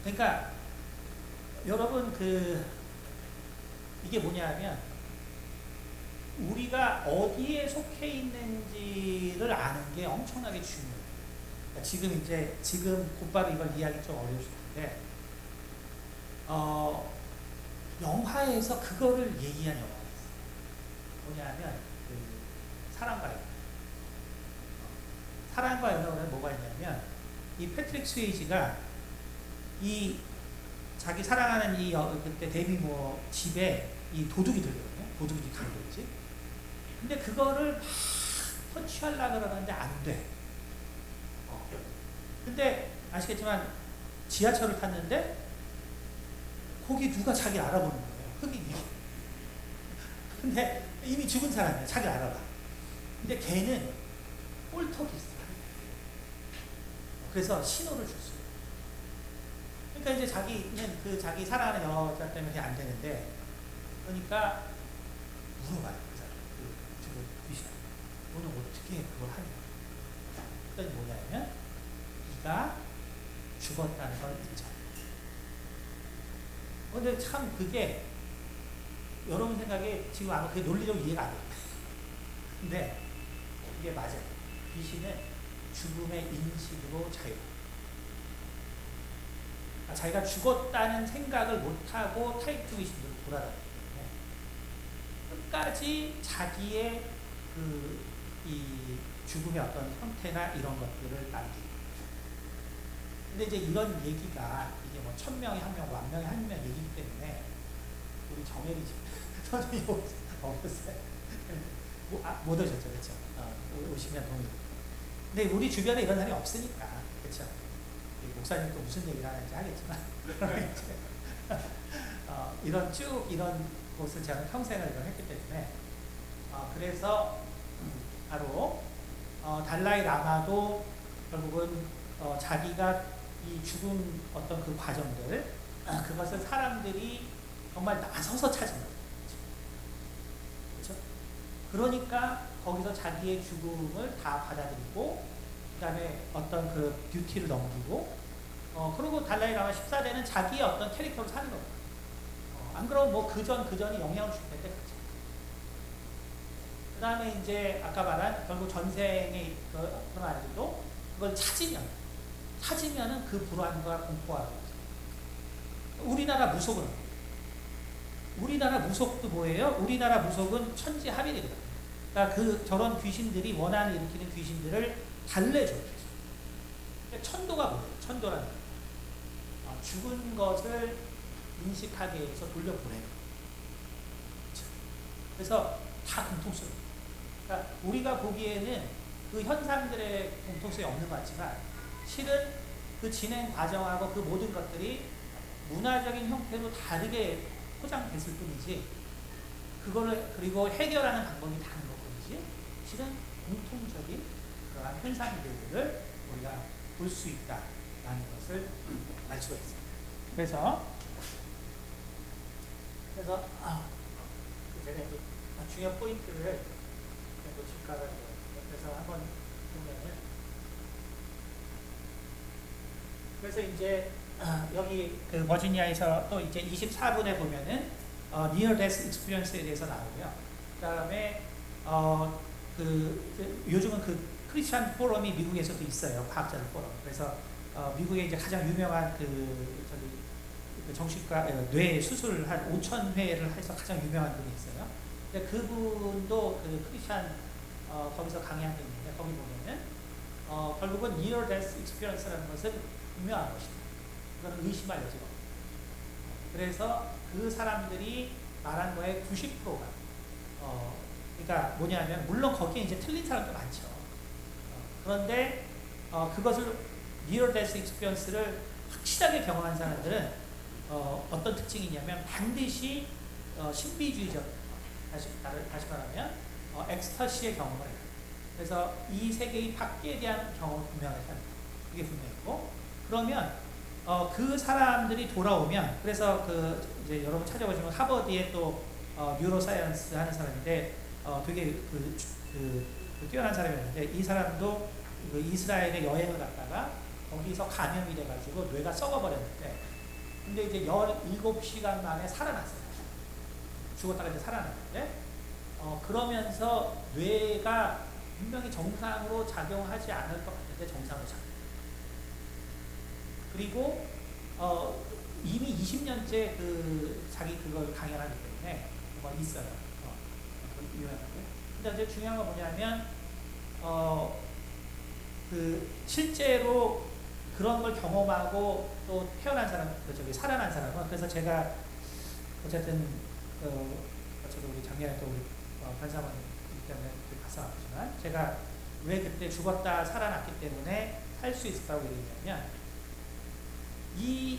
Speaker 1: 그러니까 여러분 이게 뭐냐면 우리가 어디에 속해 있는지를 아는 게 엄청나게 중요해요. 그러니까 지금 곧바로 이걸 이해하기 좀 어려우실 텐데 영화에서 그거를 얘기한 영화가 있어요. 뭐냐면 사랑과 연애는 뭐가 있냐면 이 패트릭 스웨이지가 이 자기 사랑하는 그때 데미 무어 집에 이 도둑이 들거든요. 도둑이 강도지. 근데 그거를 막 터치하려고 그러는데 안 돼. 근데 아시겠지만 지하철을 탔는데 거기 누가 자기를 알아보는 거예요. 흑인이. 근데 이미 죽은 사람이야. 자기를 알아봐. 근데 걔는 폴터기스트야. 그래서 신호를 줬어요. 그러니까 이제 자기는 자기 사랑하는 여자 때문에 안 되는데 그러니까 물어봐요. 그 사람. 지금 귀신. 너는 어떻게 그걸 하냐. 그랬더니 뭐냐면 네가 죽었다는 걸 인정. 근데 참 그게 여러분 생각에 지금 아마 그게 논리적으로 이해가 안 돼요. 근데 이게 맞아요. 귀신은 죽음의 인식으로 자유. 자기가 죽었다는 생각을 못하고 타입 2 귀신으로 돌아다니는 거예요. 끝까지 자기의 이 죽음의 어떤 형태나 이런 것들을 남기고. 근데 이제 이런 얘기가 이게 뭐 1000명이 1명, 1000명이 1명 얘기이기 때문에 우리 정혜리 집 선생님이 오셨어요. 못 오셨죠, 그렇죠? 오시면 동의. 근데 우리 주변에 이런 사람이 없으니까, 그렇죠? 목사님도 무슨 얘기를 하는지 하겠지만 이제 이런 쭉 이런 곳을 제가 평생을 했기 때문에 그래서 바로 달라이 라마도 결국은 자기가 이 죽은 어떤 그 과정들 그것을 사람들이 정말 나서서 찾은 거죠. 그렇죠? 그러니까 거기서 자기의 죽음을 다 받아들이고 그다음에 어떤 그 뷰티를 넘기고 그리고 달라이 라마 14대는 자기의 어떤 캐릭터로 사는 겁니다. 안 그러면 뭐 그전이 영향을 줄 텐데 그렇죠. 그 다음에 이제 아까 말한 결국 전생의 그런 아이들도 그걸 찾으면은 그 불안과 공포가 우리나라 무속도 뭐예요? 우리나라 무속은 천지합일이거든요. 그러니까 저런 귀신들이 원한을 일으키는 귀신들을 달래줘요. 천도가 뭐예요? 천도라는 죽은 것을 인식하게 해서 돌려보내요. 그래서 다 공통성이에요. 그러니까 우리가 보기에는 그 현상들의 공통성이 없는 것 같지만 실은 그 진행 과정하고 그 모든 것들이 문화적인 형태로 다르게 포장됐을 뿐이지 그리고 해결하는 방법이 다른 것 뿐이지 실은 공통적인 그러한 현상들을 우리가 볼 수 있다라는 것을 알 수가 있습니다. 그래서 제가 이제 중요한 포인트를 놓칠까봐 그래서 한번 보면은 그래서 이제 여기 그 버지니아에서 또 이제 24분에 보면은 Near Death Experience에 대해서 나오고요. 그다음에 요즘은 그 크리스천 포럼이 미국에서도 있어요. 과학자들 포럼. 그래서 미국에 이제 가장 유명한 그 정신과 뇌 수술을 한 5,000회를 해서 가장 유명한 분이 있어요. 근데 그분도 그 크리스천 거기서 강의한 게 있는데 거기 보면은 결국은 Near Death Experience라는 것은 분명한 것이다. 이거는 의심할 여지가 없다. 그래서 그 사람들이 말한 거의 90%가 그러니까 뭐냐면 물론 거기에 이제 틀린 사람도 많죠. 그런데 그것을 Near Death Experience를 확실하게 경험한 사람들은 어떤 특징이 있냐면 반드시 신비주의적 다시 말하면 엑스터시의 경험을 해요. 그래서 이 세계의 밖에 대한 경험을 분명하게 그게 분명했고 그러면 그 사람들이 돌아오면 그래서 이제 여러분 찾아보시면 하버드에 또 뉴로사이언스 하는 사람인데 되게 뛰어난 사람이었는데 이 사람도 그 이스라엘에 여행을 갔다가 거기서 감염이 돼가지고 뇌가 썩어버렸는데 근데 이제 17시간 만에 살아났어요. 죽었다가 이제 살아났는데 그러면서 뇌가 분명히 정상으로 작용하지 않을 것 같은데 정상으로 작용. 그리고 이미 20년째 자기 그걸 강연하기 때문에 뭐가 있어요. 유명하고. 근데 이제 중요한 건 뭐냐면 실제로 그런 걸 경험하고 또 태어난 사람, 살아난 사람은 그래서 제가 어쨌든 어차피 우리 작년에 또 우리 변사모님 때문에 가서 왔지만 제가 왜 그때 죽었다 살아났기 때문에 살 수 있었다고 얘기했냐면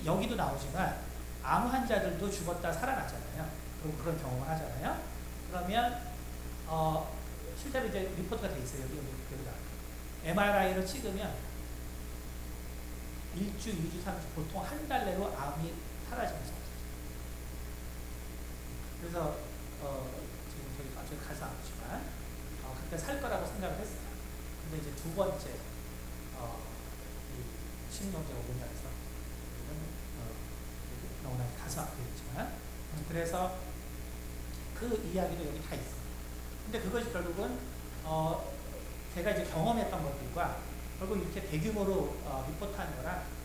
Speaker 1: 여기도 나오지만 암 환자들도 죽었다 살아났잖아요. 그리고 그런 경험을 하잖아요. 그러면 실제로 이제 리포트가 돼 있어요. 여기다 MRI를 찍으면 1주, 2주, 3주 보통 한 달 내로 암이 사라지면서 그래서 지금 저희 아직 가서 안 보지만 그때 살 거라고 생각을 했어요. 근데 이제 두 번째 심경제가 오면서 병원에 가서 안 되겠지만 그래서 그 이야기도 여기 다 있어요. 근데 그것이 결국은 제가 이제 경험했던 것들과 결국 이렇게 대규모로 리포트하는 거랑 같아요.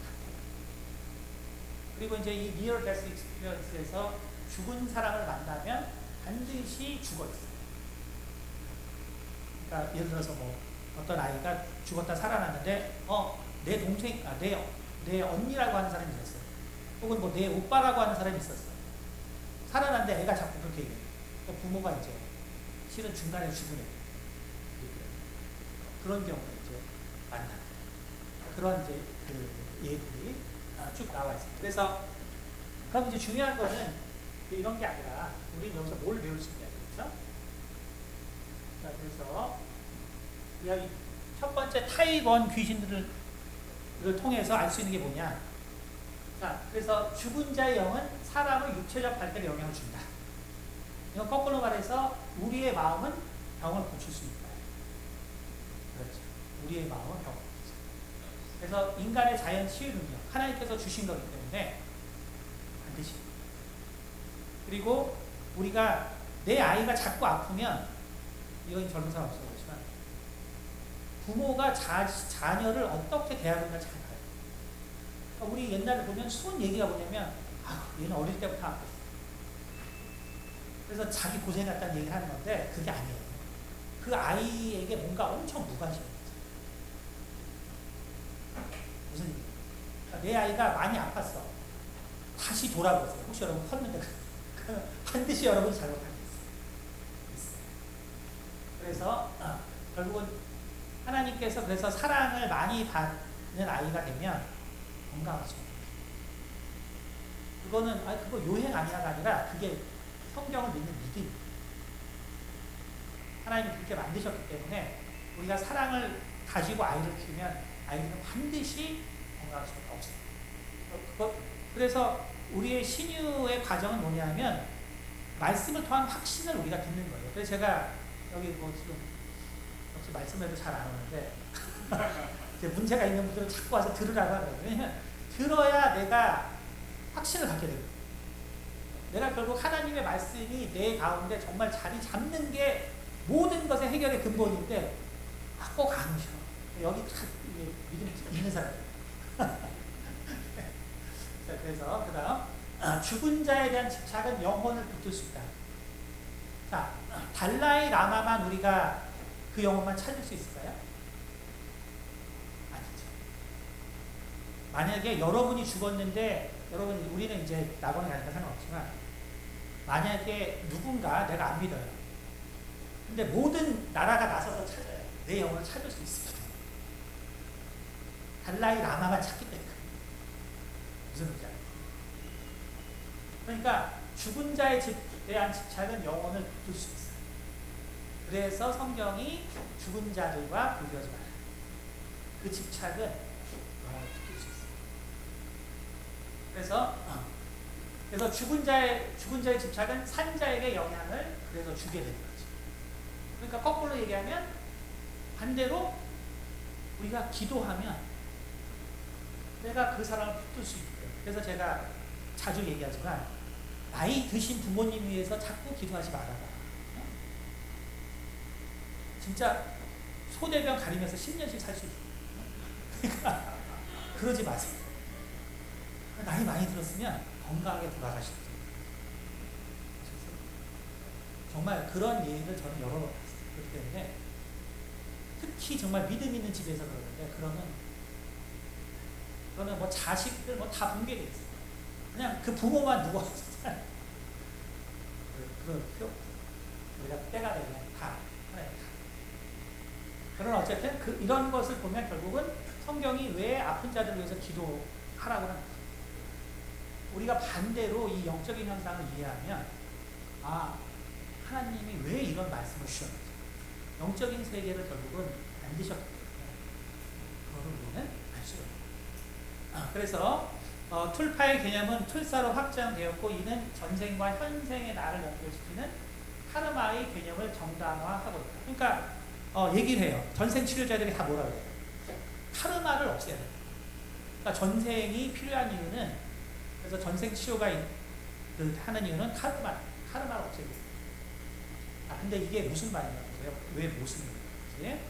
Speaker 1: 그리고 이제 이 Near Death Experience에서 죽은 사람을 만나면 반드시 죽어 있어요. 그러니까 예를 들어서 뭐 어떤 아이가 죽었다 살아났는데 내 동생, 내 언니라고 하는 사람이 있었어요. 혹은 뭐 내 오빠라고 하는 사람이 있었어요. 살아났는데 애가 자꾸 그렇게 얘기해요. 그러니까 부모가 이제 실은 중간에 죽은 애. 그런 경우를 이제 만나요. 그런 이제 예들이 쭉 나와 있습니다. 그래서 그럼 이제 중요한 거는 이런 게 아니라 우리 여기서 뭘 배울 수 있냐, 그렇죠? 자, 그래서 여기 첫 번째 타입1 귀신들을 통해서 알 수 있는 게 뭐냐? 자, 그래서 죽은 자의 영은 사람의 육체적 발달에 영향을 준다. 이건 거꾸로 말해서 우리의 마음은 병을 고칠 수 있다. 그렇죠. 우리의 마음은 병을 고칠 수 있다. 그래서 인간의 자연 치유 능력, 하나님께서 주신 거기 때문에 반드시. 그리고 우리가 내 아이가 자꾸 아프면, 이건 젊은 사람 없어 그렇지만, 부모가 자녀를 어떻게 대하는가 잘 봐요. 그러니까 우리 옛날에 보면 순 얘기가 뭐냐면, 얘는 어릴 때부터 아팠어. 그래서 자기 고생했다는 얘기를 하는 건데, 그게 아니에요. 그 아이에게 뭔가 엄청 무관심해요. 무슨 얘기예요? 그러니까 내 아이가 많이 아팠어. 다시 돌아보세요. 혹시 여러분 컸는데, 반드시 여러분이 잘못한 게 있어요. 그래서 결국은 하나님께서 그래서 사랑을 많이 받는 아이가 되면 건강하죠. 그거는 그거 요행 아니야가 아니라 그게 성경을 믿는 믿음. 하나님이 그렇게 만드셨기 때문에 우리가 사랑을 가지고 아이를 키우면 아이는 반드시 건강할 수가 없어요. 그래서 우리의 신유의 과정은 뭐냐면 말씀을 통한 확신을 우리가 듣는 거예요. 그래서 제가 여기 뭐 지금 역시 말씀해도 잘 안 오는데 문제가 있는 분들은 자꾸 와서 들으라고 하거든요. 왜냐면 들어야 내가 확신을 갖게 됩니다. 내가 결국 하나님의 말씀이 내 가운데 정말 자리 잡는 게 모든 것의 해결의 근본인데 꼭 안 오셔. 여기 다 믿음이 있는 사람. 그래서 그 다음 죽은 자에 대한 집착은 영혼을 붙들 수 있다. 자, 달라이 라마만 우리가 그 영혼만 찾을 수 있을까요? 아니죠. 만약에 여러분이 죽었는데 우리는 이제 낙원에 가니까 상관없지만 만약에 누군가 내가 안 믿어요. 근데 모든 나라가 나서서 찾아요. 내 영혼을 찾을 수 있습니다. 달라이 라마만 찾기 때문에. 무슨 말인지 알죠? 그러니까 죽은 자에 대한 집착은 영혼을 붙들 수 있어요. 그래서 성경이 죽은 자들과 분리하지 마라. 그 집착은 영혼을 붙들 수 있어요. 그래서 죽은 자의 집착은 산 자에게 영향을 그래서 주게 되는 거죠. 그러니까 거꾸로 얘기하면 반대로 우리가 기도하면 내가 그 사람을 붙들 수 있대요. 그래서 제가 자주 얘기하지만 나이 드신 부모님 위해서 자꾸 기도하지 말아라. 진짜 소대병 가리면서 10년씩 살 수 있어요. 그러니까 그러지 마세요. 나이 많이 들었으면 건강하게 돌아가실 거예요. 정말 그런 얘기를 저는 여러 번 봤어요. 그렇기 때문에 특히 정말 믿음 있는 집에서 그러는데 그러면 뭐 자식들 뭐 다 붕괴돼 있어요. 그냥 그 부모만 누워서 살아요. 그런 필요 없어요. 우리가 때가 되면 다 하나님 다. 그러나 어쨌든 이런 것을 보면 결국은 성경이 왜 아픈 자들을 위해서 기도하라고 하는 거죠. 우리가 반대로 이 영적인 현상을 이해하면 하나님이 왜 이런 말씀을 주셨는지 영적인 세계를 결국은 만드셨기 때문에 그거를 우리는 알 수가 있습니다. 그래서 툴파의 개념은 툴사로 확장되었고 이는 전생과 현생의 나를 연결시키는 카르마의 개념을 정당화하고 있다. 그러니까 얘기를 해요. 전생 치료자들이 다 뭐라고 해요? 카르마를 없애야 돼요. 그러니까 전생이 필요한 이유는 그래서 전생 치료가 하는 이유는 카르마를 없애고 있어요. 근데 이게 무슨 말이냐고요? 왜 무슨 말이지?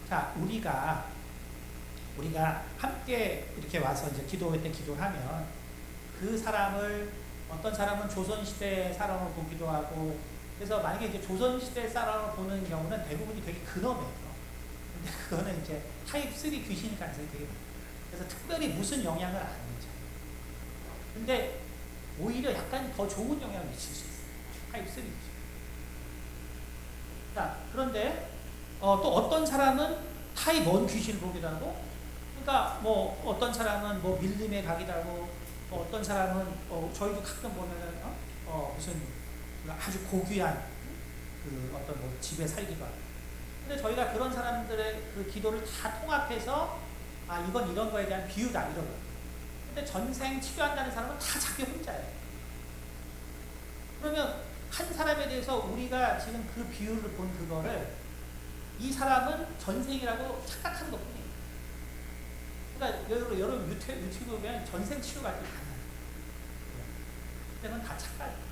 Speaker 1: 자, 우리가 함께 이렇게 와서 이제 기도회 때 기도하면 그 사람을 어떤 사람은 조선시대 사람을 보기도 하고 그래서 만약에 이제 조선시대 사람을 보는 경우는 대부분이 되게 근엄해요. 근데 그거는 이제 타입 3 귀신일 가능성이 되게 많아요. 그래서 특별히 무슨 영향을 안 미쳐요. 근데 오히려 약간 더 좋은 영향을 미칠 수 있어요. 타입 3 귀신. 자, 그런데 또 어떤 사람은 타입 1 귀신을 보기도 하고 그러니까 뭐 어떤 사람은 뭐 밀림의 각이라고, 뭐 어떤 사람은 저희도 가끔 보면은 무슨 아주 고귀한 그 어떤 뭐 집에 살기도 하고. 근데 저희가 그런 사람들의 그 기도를 다 통합해서 이건 이런 거에 대한 비유다 이런 거. 근데 전생 치료한다는 사람은 다 자기 혼자예요. 그러면 한 사람에 대해서 우리가 지금 그 비유를 본 그거를 이 사람은 전생이라고 착각한 것뿐이에요. 그러니까 여러분 유튜브 보면 전생 치료 같은 거 가능해요. 근데 그건 다 착각이에요.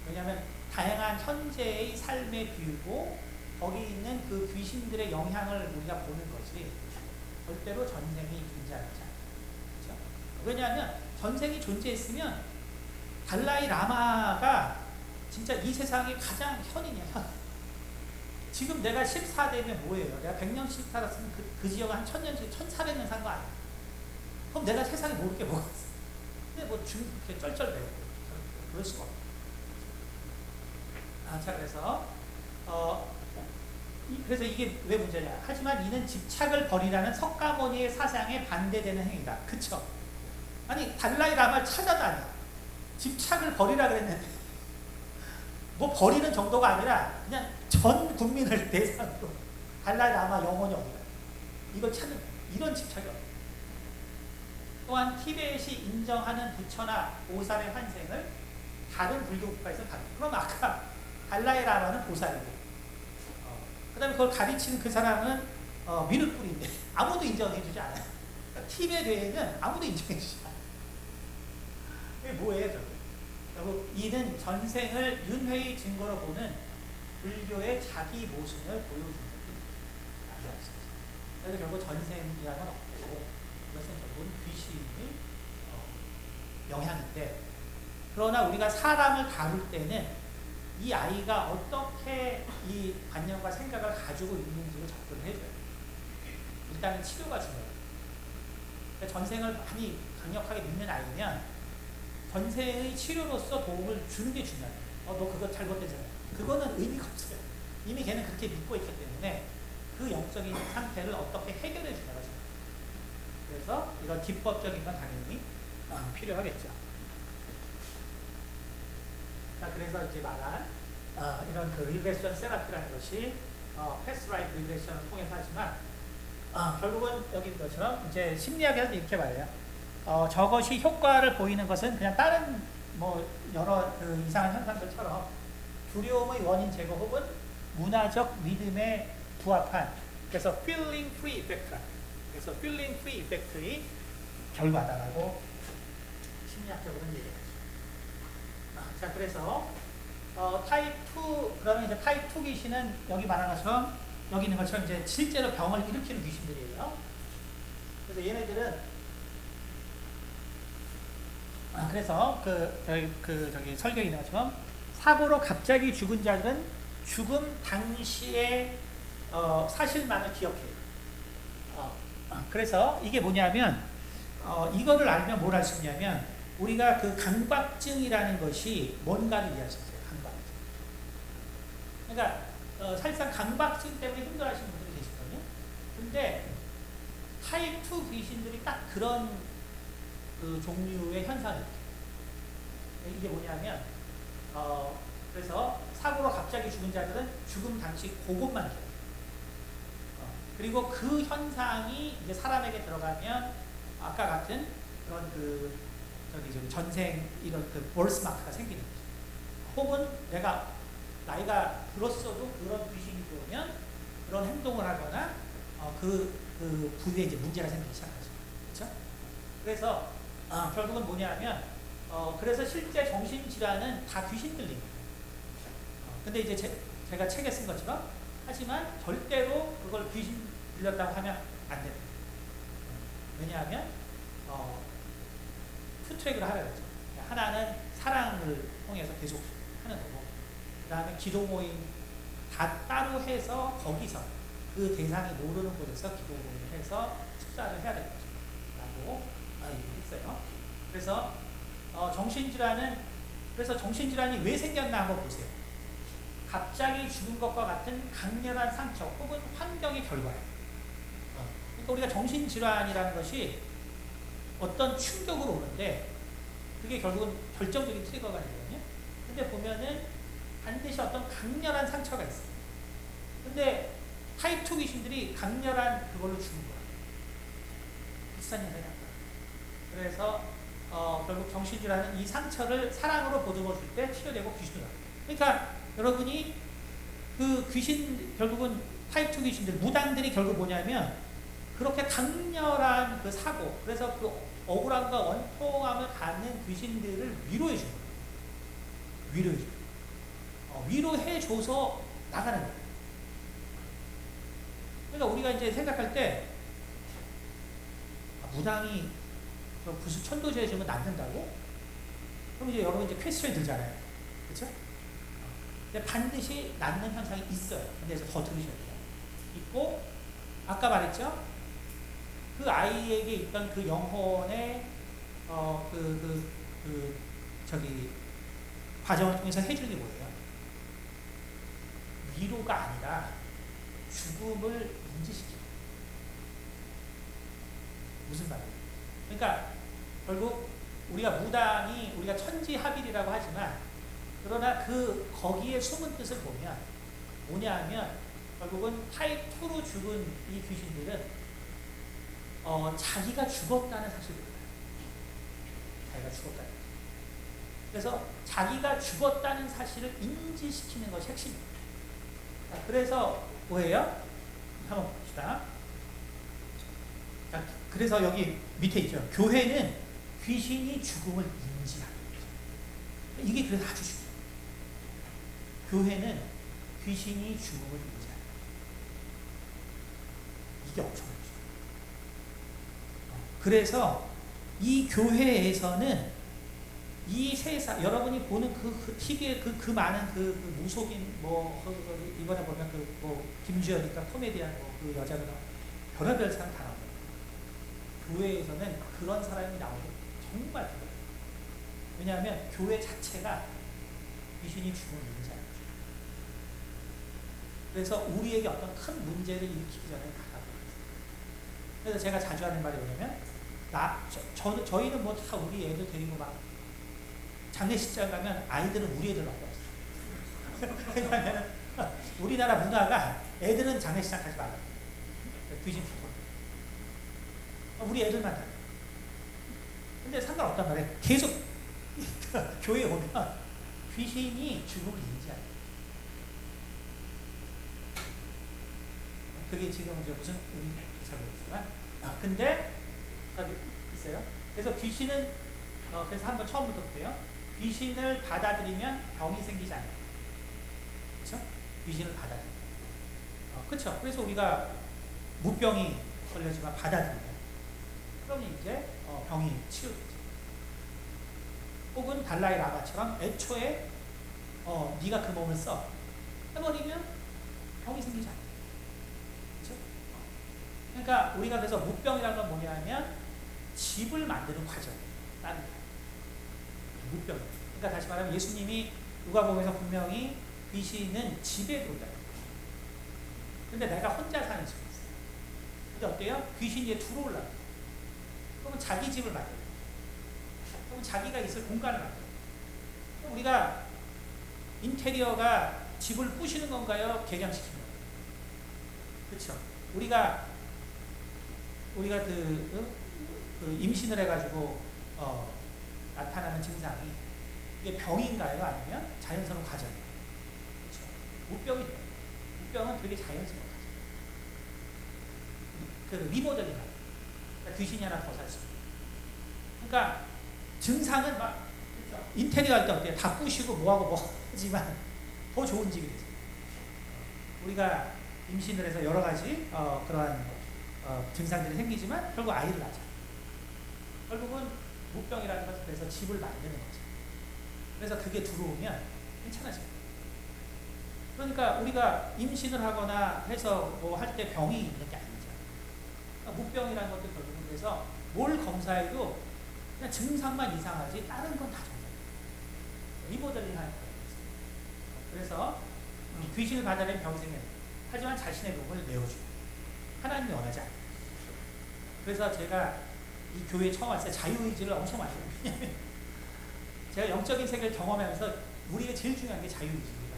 Speaker 1: 왜냐하면 다양한 현재의 삶의 비유고 거기 있는 그 귀신들의 영향을 우리가 보는 것이 절대로 전생이 존재하지 않아요. 그렇죠? 왜냐하면 전생이 존재했으면 달라이 라마가 진짜 이 세상의 가장 현인이야, 현. 지금 내가 14대면 뭐예요? 내가 100년씩 살았으면 그 지역은 한 1000년씩, 1400년 산 거 아니야? 그럼 내가 세상에 모를 게 뭐가 있어? 근데 뭐 그렇게 쩔쩔대고 그럴 수가 없어. 자, 그래서 이게 왜 문제냐? 하지만 이는 집착을 버리라는 석가모니의 사상에 반대되는 행위다. 그쵸? 아니, 달라이 라마를 찾아다녀. 집착을 버리라 그랬는데, 뭐 버리는 정도가 아니라, 그냥 전 국민을 대상으로 달라이 라마 영혼이 어디가? 이걸 찾는, 이런 집착이 없다. 또한 티베트이 인정하는 부처나 보살의 환생을 다른 불교 국가에서 가르쳐. 그럼 아까 달라이 라마는 보살이고, 그 다음에 그걸 가르치는 그 사람은 미륵불인데 아무도 인정해주지 않아요. 그러니까 티베트에는 아무도 인정해주지 않아요. 이게 뭐예요, 저거? 결국 이는 전생을 윤회의 증거로 보는 불교의 자기 모순을 보여주는 것이 그래서 결국 전생이라는 건 없고 이것은 결국은 귀신의 영향인데, 그러나 우리가 사람을 다룰 때는 이 아이가 어떻게 이 관념과 생각을 가지고 있는지를 접근을 해줘요. 일단은 치료가 중요해요. 그러니까 전생을 많이 강력하게 믿는 아이면 전생의 치료로서 도움을 주는 게 중요해요. 너 그거 잘못되잖아. 그거는 의미가 없어요. 이미 걔는 그렇게 믿고 있기 때문에 그 영적인 상태를 어떻게 해결해 주냐가 중요해요. 그래서 이런 기법적인 건 당연히 필요하겠죠. 자, 그래서 이제 말한 이런 그 리그레션 세라피라는 것이 패스라이트 리그레션을 통해서 하지만 결국은 여기 것처럼 이제 심리학에서 이렇게 말해요. 저것이 효과를 보이는 것은 그냥 다른 뭐 여러 그 이상한 현상들처럼 두려움의 원인 제거 혹은 문화적 믿음에 부합한, 그래서 feeling free effect, 그래서 feeling free effect의 결과다라고 심리학적으로는 얘기해요. 자, 그래서 타입 2, 그러면 이제 타입 2 귀신은 여기 말한 것처럼, 여기 있는 것처럼 이제 실제로 병을 일으키는 귀신들이에요. 그래서 얘네들은 그래서 저기 설교에 있는 것처럼 사고로 갑자기 죽은 자들은 죽음 당시의 사실만을 기억해요. 그래서 이게 뭐냐면 이거를 알면 뭘 할 수 있냐면 우리가 그 강박증이라는 것이 뭔가를 이해할 수 있어요. 강박증. 그러니까 사실상 강박증 때문에 힘들어하시는 분들이 계시거든요. 근데 타입 2 귀신들이 딱 그런 그 종류의 현상이 있어요. 이게 뭐냐면 그래서 사고로 갑자기 죽은 자들은 죽음 당시 그것만 기억해요. 그리고 그 현상이 이제 사람에게 들어가면 아까 같은 그런 그 저기 전생 이런 그 볼스마크가 생기는 거죠. 혹은 내가 나이가 들었어도 그런 귀신이 들어오면 그런 행동을 하거나 그 부위에 이제 문제가 생기기 시작하죠. 그렇죠? 그래서 결국은 뭐냐면 그래서 실제 정신질환은 다 귀신 들립니다. 근데 이제 제가 책에 쓴 것처럼 하지만 절대로 그걸 귀신 들렸다고 하면 안 됩니다. 왜냐하면 투트랙을 하라고 했죠. 하나는 사랑을 통해서 계속 하는 거고, 그 다음에 기도 모임 다 따로 해서 거기서 그 대상이 모르는 곳에서 기도 모임을 해서 축사를 해야 되는 거죠. 라고 얘기했어요. 그래서 정신질환이 왜 생겼나 한번 보세요. 갑자기 죽은 것과 같은 강렬한 상처 혹은 환경의 결과예요. 그러니까 우리가 정신질환이라는 것이 어떤 충격으로 오는데 그게 결국은 결정적인 트리거가 되거든요. 근데 보면은 반드시 어떤 강렬한 상처가 있어요. 근데 타입 2 귀신들이 강렬한 그걸로 죽는 거예요. 비슷한 현상이 나타나요. 그래서 결국 정신질환은 이 상처를 사랑으로 보듬어 줄 때 치료되고 귀신도 나요. 그러니까 여러분이 그 귀신 결국은 타입 2 귀신들 무당들이 결국 뭐냐면 그렇게 강렬한 그 사고 그래서 그 억울함과 원통함을 갖는 귀신들을 위로해 주는 거예요. 위로해 줘요. 위로해줘서 나가는 거예요. 그러니까 우리가 이제 생각할 때 무당이 무슨 천도제 해주면 낫는다고? 그럼 이제 여러분 이제 퀘스천이 들잖아요. 그렇죠? 근데 반드시 낫는 현상이 있어요. 근데 더 들으셔야 돼요. 있고 아까 말했죠? 그 아이에게 있던 그 영혼의 과정을 통해서 해주는 게 뭐예요? 위로가 아니라 죽음을 인지시키는. 무슨 말이에요? 그러니까 결국 우리가 무당이 우리가 천지합일이라고 하지만 그러나 거기에 숨은 뜻을 보면 뭐냐 하면 결국은 타입 2로 죽은 이 귀신들은 자기가 죽었다는 사실을 몰라요. 자기가 죽었다는. 그래서 자기가 죽었다는 사실을 인지시키는 것이 핵심입니다. 그래서 뭐예요? 한번 봅시다. 자, 그래서 여기 밑에 있죠. 교회는 귀신이 죽음을 인지하는 거죠. 이게 그래서 아주 중요해요. 교회는 귀신이 죽음을 인지하는 거죠. 이게 엄청나죠. 그래서 이 교회에서는 이 세상 여러분이 보는 그 TV에 그 많은 그 무속인 이번에 보면 김주현이니까 코미디언 그 여자가 별의별 사람 다 나옵니다. 교회에서는 그런 사람이 나오는 게 정말 많아요. 왜냐하면 교회 자체가 귀신이 죽음을 인지하는 거죠. 그래서 우리에게 어떤 큰 문제를 일으키기 전에 나가버려요. 그래서 제가 자주 하는 말이 뭐냐면 저희는 뭐 다 우리 애들 데리고 막 장례식장 가면 아이들은 우리 애들밖에 없어요. 왜냐하면 우리나라 문화가 애들은 장례식장 가지 말라. 귀신 죽어. 우리 애들만 다. 근데 상관없단 말이에요. 계속 교회에 오면 귀신이 죽음을 인지하는. 그게 지금 이제 무슨 우리 잘 모르지만 근데 있어요. 그래서 귀신은 그래서 한번 처음부터 볼게요. 귀신을 받아들이면 병이 생기지 않아요. 그렇죠? 귀신을 받아들이면. 그렇죠. 그래서 우리가 무병이 걸려지만 받아들이면 그러면 이제 병이 치유되죠. 혹은 달라이 라마처럼 애초에 네가 그 몸을 써 해버리면 병이 생기지 않아요. 그렇죠? 그러니까 우리가 그래서 무병이라는 건 뭐냐면 집을 만드는 과정이에요. 다른 거. 무병. 그러니까 다시 말하면 예수님이 누가복음에서 분명히 귀신은 집에 들어온다. 근데 내가 혼자 사는 집이 있어요. 근데 어때요? 귀신이 들어오려고. 그러면 자기 집을 만들어요. 그러면 자기가 있을 공간을 만들어요. 우리가 인테리어가 집을 부시는 건가요? 개량시키는 건가요? 그렇죠. 우리가 임신을 해가지고 나타나는 증상이 이게 병인가요? 아니면 자연스러운 과정이에요? 그렇죠. 무병이 돼요. 무병은 되게 자연스러운 과정. 리모델링 하는. 그러니까 귀신이 하나 더 살 수 있어요. 그러니까 증상은 막 인테리어 할 때 어때요? 다 부시고 뭐하고 하지만 더 좋은 집이 되죠. 우리가 임신을 해서 여러 가지 그러한 증상들이 생기지만 결국 아이를 낳죠. 결국은 무병이라는 것은 그래서 집을 만드는 거죠. 그래서 그게 들어오면 괜찮아져요. 그러니까 우리가 임신을 하거나 해서 뭐 할 때 병이 있는 게 아니죠. 그러니까 무병이라는 것도 결국은 그래서 뭘 검사해도 그냥 증상만 이상하지 다른 건 다 정상이에요. 리모델링 하는 거예요. 그래서 귀신을 받아낸 병이 생겨요. 하지만 자신의 몸을 내어줘요. 하나님이 원하지 않아요. 그래서 제가 이 교회에 처음 왔을 때 자유의지를 엄청 많이 해요. 왜냐면 제가 영적인 세계를 경험하면서 우리가 제일 중요한 게 자유의지입니다.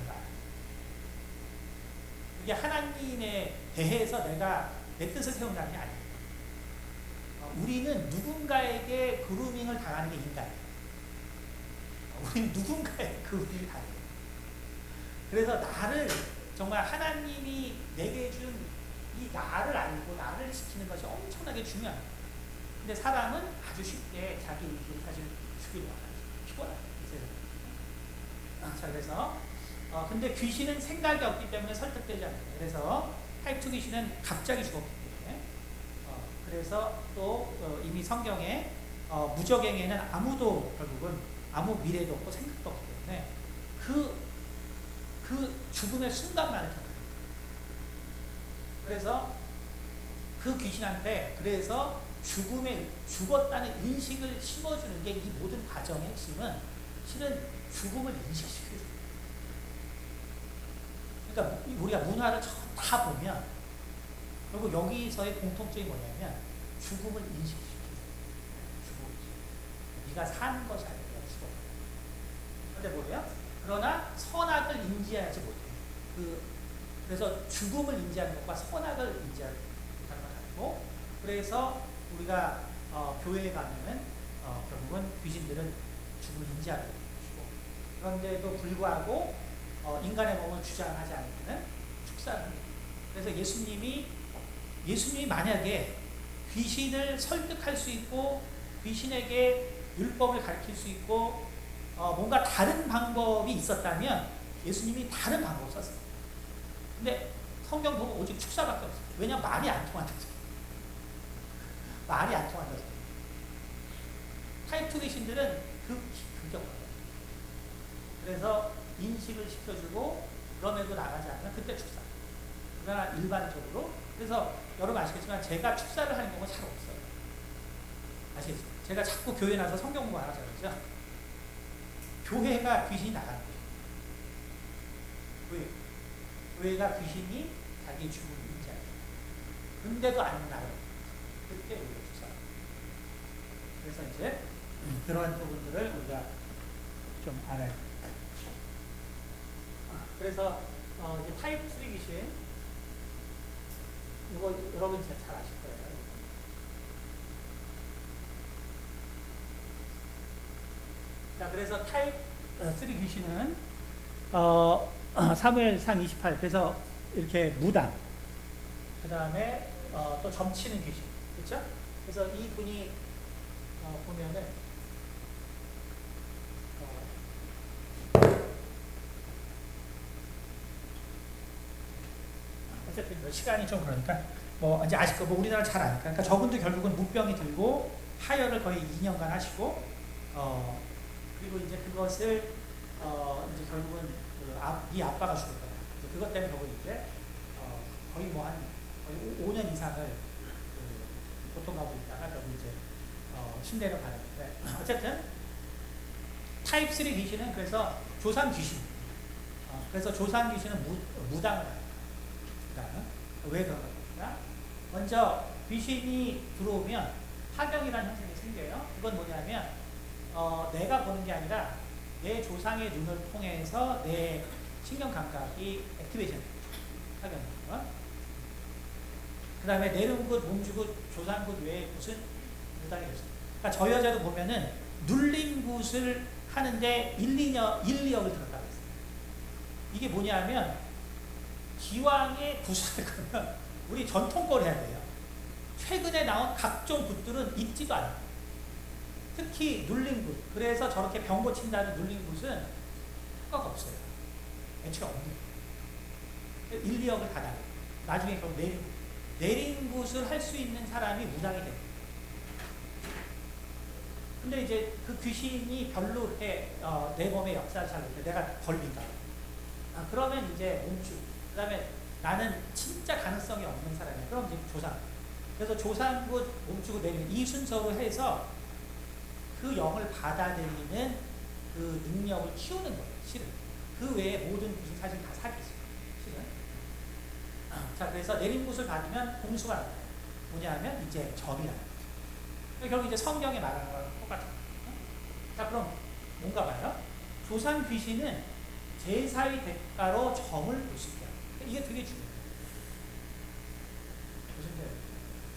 Speaker 1: 이게 하나님에 대해서 내가 내 뜻을 세운다는 게 아니에요. 우리는 누군가에게 그루밍을 당하는 게 인간이에요. 우리는 누군가에게 그루밍을 당해요. 그래서 나를 정말 하나님이 내게 준 이 나를 알고 나를 지키는 것이 엄청나게 중요합니다. 근데 사람은 아주 쉽게 자기 의지를 사실 죽이려 하죠. 피곤하죠. 자, 그래서 근데 귀신은 생각이 없기 때문에 설득되지 않아요. 그래서 타입 2 귀신은 갑자기 죽었기 때문에 그래서 또 이미 성경에 무적행에는 아무도 결국은 아무 미래도 없고 생각도 없기 때문에 그 죽음의 순간만을 겪어요. 그래서 그 귀신한테 그래서 죽었다는 인식을 심어주는 게 이 모든 과정의 핵심은 실은 죽음을 인식시켜줘요. 그러니까 우리가 문화를 다 보면 그리고 여기서의 공통점이 뭐냐면 죽음을 인식시켜줘요. 네가 사는 것이 아니라 죽어. 그런데 뭐예요? 그러나 선악을 인지하지 못해요. 그래서 죽음을 인지하는 것과 선악을 인지하는 것과 같고, 그래서 우리가 교회에 가면은 결국은 귀신들은 죽음을 인지하게 되고, 그런데도 불구하고 인간의 몸을 주장하지 않는 축사를 합니다. 그래서 예수님이 만약에 귀신을 설득할 수 있고 귀신에게 율법을 가르칠 수 있고 뭔가 다른 방법이 있었다면 예수님이 다른 방법을 썼어요. 근데 성경 보면 오직 축사밖에 없어요. 왜냐하면 말이 안 통한다고. 말이 안 통한다고. 타입 2 귀신들은 극격하다. 그래서 인식을 시켜주고 그럼에도 나가지 않으면 그때 축사. 그러나 일반적으로 그래서 여러분 아시겠지만 제가 축사를 하는 경우가 잘 없어요. 아시겠죠? 제가 자꾸 교회 나서 성경 공부 안 하잖아요. 그렇죠? 교회가 귀신이 나가는 거예요. 교회가 귀신이 자기 죽음을 인지하죠. 근데도 안 나가요. 그때 우리가 축사. 그래서 이제 그러한 부분들을 우리가 좀 알아야 돼요. 그래서 이제 타입 3 귀신 이거 여러분 잘 아실 거예요. 자, 그래서 타입 3 귀신은 사무엘상 28 그래서 이렇게 무당 그 다음에 또 점치는 귀신 그렇죠? 그래서 이 분이 보면은 어쨌든 시간이 좀 그러니까 뭐 이제 아실 거고 우리나라 잘 아니까 그러니까 저분도 결국은 무병이 들고 하혈을 거의 2년간 하시고 그리고 이제 그것을 이제 결국은 이 아빠가 죽을 거야. 그것 때문에 결국 이제 거의 뭐 한 거의 5년 이상을 고통하고 있다가 결국 이제 순례를 받았는데 어쨌든 타입 3 귀신은 그래서 조상 귀신. 그래서 조상 귀신은 무당을 해요. 왜 그런가? 먼저 귀신이 들어오면 하경이라는 현상이 생겨요. 그건 뭐냐면 내가 보는 게 아니라 내 조상의 눈을 통해서 내 신경 감각이 액티베이션 하경이에요. 그 다음에 내름굿, 몸주굿, 조상굿 외에 굿은 무당이 됐어요. 그러니까 저 여자도 보면은 눌림굿을 하는데 2억을 들었다고 했어요. 이게 뭐냐면 기왕에 굿을 하면 우리 전통 걸 해야 돼요. 최근에 나온 각종 굿들은 있지도 않아요. 특히 눌림굿. 그래서 저렇게 병 고친다는 눌림굿은 효과가 없어요. 애초에 없는 거예요. 1, 2억을 다 나요. 나중에 그럼 내림굿을 할 수 있는 사람이 무당이 돼요. 근데 이제 그 귀신이 별로 내 몸의 역사를 잘 못해. 내가 걸린다. 그러면 이제 몸주. 그 다음에 나는 진짜 가능성이 없는 사람이야. 그럼 이제 조상. 그래서 조상굿, 몸주굿, 내림 이 순서로 해서 그 영을 받아들이는 그 능력을 키우는 거예요. 실은. 그 외에 모든 굿은 사실 다 사기죠. 실은. 자, 그래서 내림굿을 받으면 공수가 나와요. 뭐냐면 이제 점이라는 거죠. 결국 이제 성경에 말하는 거랑 똑같아요. 자, 그럼 뭔가 봐요. 조상 귀신은 제사의 대가로 점을 볼 수 있게 합니다. 이게 되게 중요해요. 무슨 말이에요?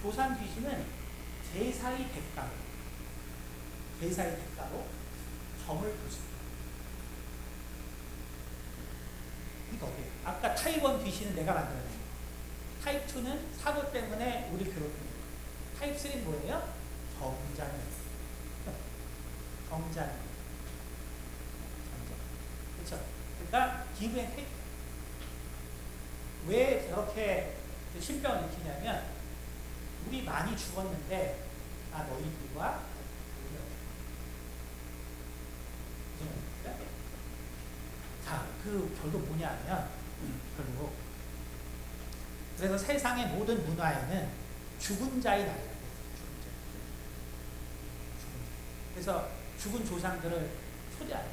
Speaker 1: 조상 귀신은 제사의 대가로 점을 볼 수 있게 합니다. 이거 어때요? 아까 타입 1 귀신은 내가 만들어낸 거예요. 타입 2는 사고 때문에 우리 괴롭히는 거예요. 타입 3는 뭐예요? 정장이에요. 정장. 그렇죠? 그러니까 give and take. 왜 저렇게 신병을 일으키냐면 우리 많이 죽었는데 너희들과 자, 그 결국 뭐냐면 결국 그래서 세상의 모든 문화에는 죽은 자의 날이라고 해요. 그래서 죽은 조상들을 초대하는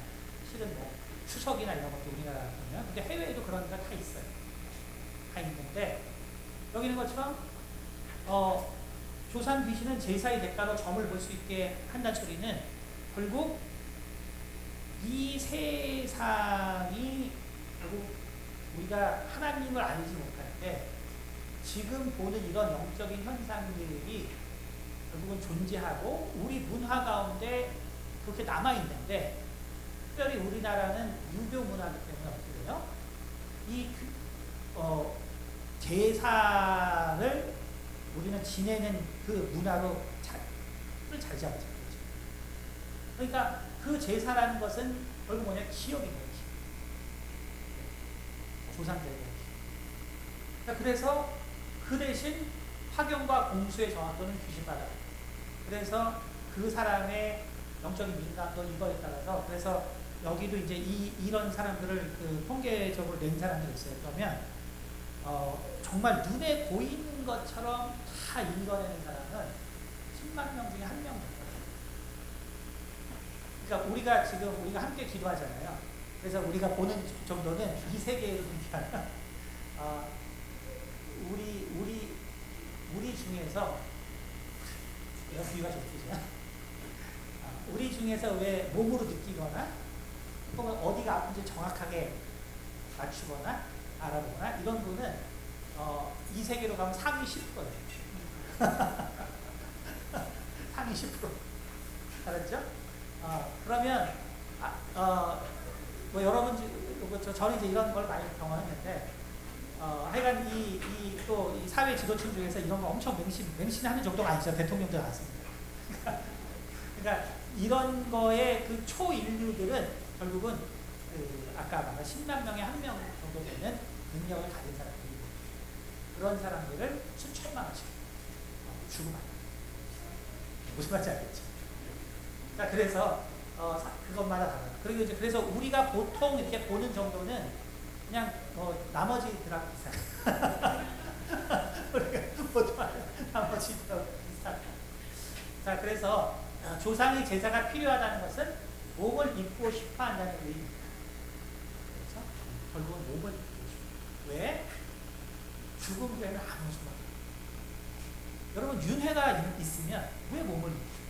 Speaker 1: 실은 뭐 추석이나 이런 것도 우리나라 보면 근데 해외에도 그런 데가 다 있어요. 다 있는데 여기 있는 것처럼 조상 귀신은 제사의 대가로 점을 볼 수 있게 한다는 소리는 결국 이 세상이 결국 우리가 하나님을 알지 못할 때 지금 보는 이런 영적인 현상들이 결국은 존재하고 우리 문화 가운데 그렇게 남아있는데 특별히 우리나라는 유교 문화이기 때문에 어떻게 돼요? 이 제사를 우리는 지내는 그 문화로 잘 잡아서 그러니까 그 제사라는 것은 결국 뭐냐? 기억인 거예요. 조상들의 기억. 그래서 그 대신 화경과 공수의 정확도는 귀신받아요. 그래서 그 사람의 영적인 민감도 이거에 따라서 그래서 여기도 이제 이런 사람들을 그 통계적으로 낸 사람들이 있어요. 그러면 정말 눈에 보이는 것처럼 다 읽어내는 사람은 10만 명 중에 1명 정도. 그러니까 우리가 함께 기도하잖아요. 그래서 우리가 보는 정도는 이 세계를 분별하는 우리 중에서 이런 비유가 좋겠죠. 우리 중에서 왜 몸으로 느끼거나 혹은 어디가 아픈지 정확하게 맞추거나 알아보거나 이런 분은 이 세계로 가면 상위 10%예요. 상위 10%. 알았죠? 그러면 뭐 여러분 저는 이제 이런 걸 많이 경험했는데 하여간 이 사회 지도층 중에서 이런 거 엄청 맹신하는 정도가 아니죠. 대통령도 나왔습니다. 그러니까 이런 거에 그 초인류들은 결국은 아까 말한 10만 명에 1명 정도 되는 능력을 가진 사람들이 그런 사람들을 수천만 원씩 주고 받는 무슨 말인지 알겠죠? 그러니까 그래서 그것마다 달라요. 그리고 이제 그래서 우리가 보통 이렇게 보는 정도는 그냥 나머지들하고 비슷해요. 우리가 보통 나머지들하고 비슷해요. 자, 그래서 조상의 제사가 필요하다는 것은 몸을 입고 싶어 한다는 의미입니다. 그래서 결국은 몸을 입고 싶어. 왜? 죽음 후에는 아무 수가 없어요. 여러분 윤회가 있으면 왜 몸을 입고 싶어요?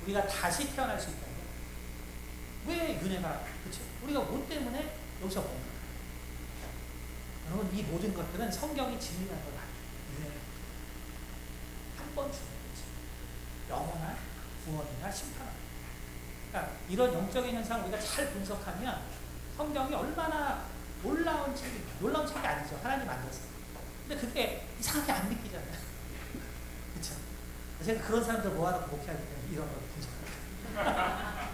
Speaker 1: 우리가 다시 태어날 수 있다면 왜 윤회가 그렇죠? 우리가 뭐 때문에 여기서 먹는 거예요? 여러분 이 모든 것들은 성경이 진리라는 걸 알아요. 윤회 한번 죽는 거지. 영원한 구원이나 심판. 그러니까 이런 영적인 현상을 우리가 잘 분석하면 성경이 얼마나 놀라운 책입니다. 놀라운 책이 아니죠. 하나님 만들었어요. 근데 그게 이상하게 안 믿기잖아요. 그렇죠? 제가 그런 사람들 모아놓고 목회하기 때문에 이런 걸 분석합니다.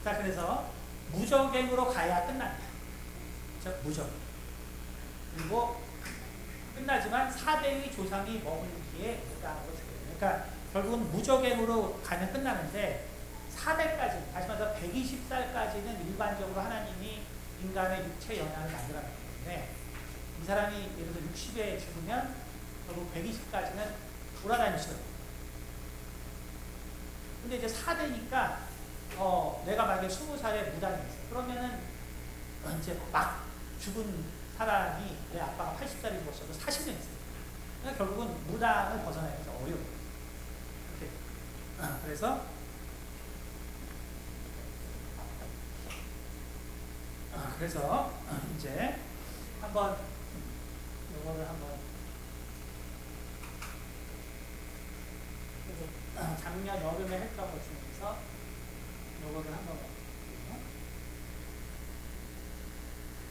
Speaker 1: 자, 그래서 무적행으로 가야 끝납니다. 그렇죠? 무적. 그리고 끝나지만 4대의 조상이 머물기에 무당으로 죽어요. 그러니까 결국은 무적행으로 가면 끝나는데 4대까지, 다시 말해서 120살까지는 일반적으로 하나님이 인간의 육체 연약을 만들어놨기 때문에 이 사람이 예를 들어 60에 죽으면 결국 120까지는 돌아다닐 수가 있어요. 근데 이제 4대니까 내가 만약에 20살에 무당이 있어. 그러면은 이제 막 죽은 사람이 내 아빠가 80살이 죽었어도 40년 있어요. 그러니까 결국은 무당을 벗어나기가 어려워요. 이렇게. 그래서 이제 한번 요거를 한번 작년 여름에 했던 것 중에서 요거를 한번 볼게요.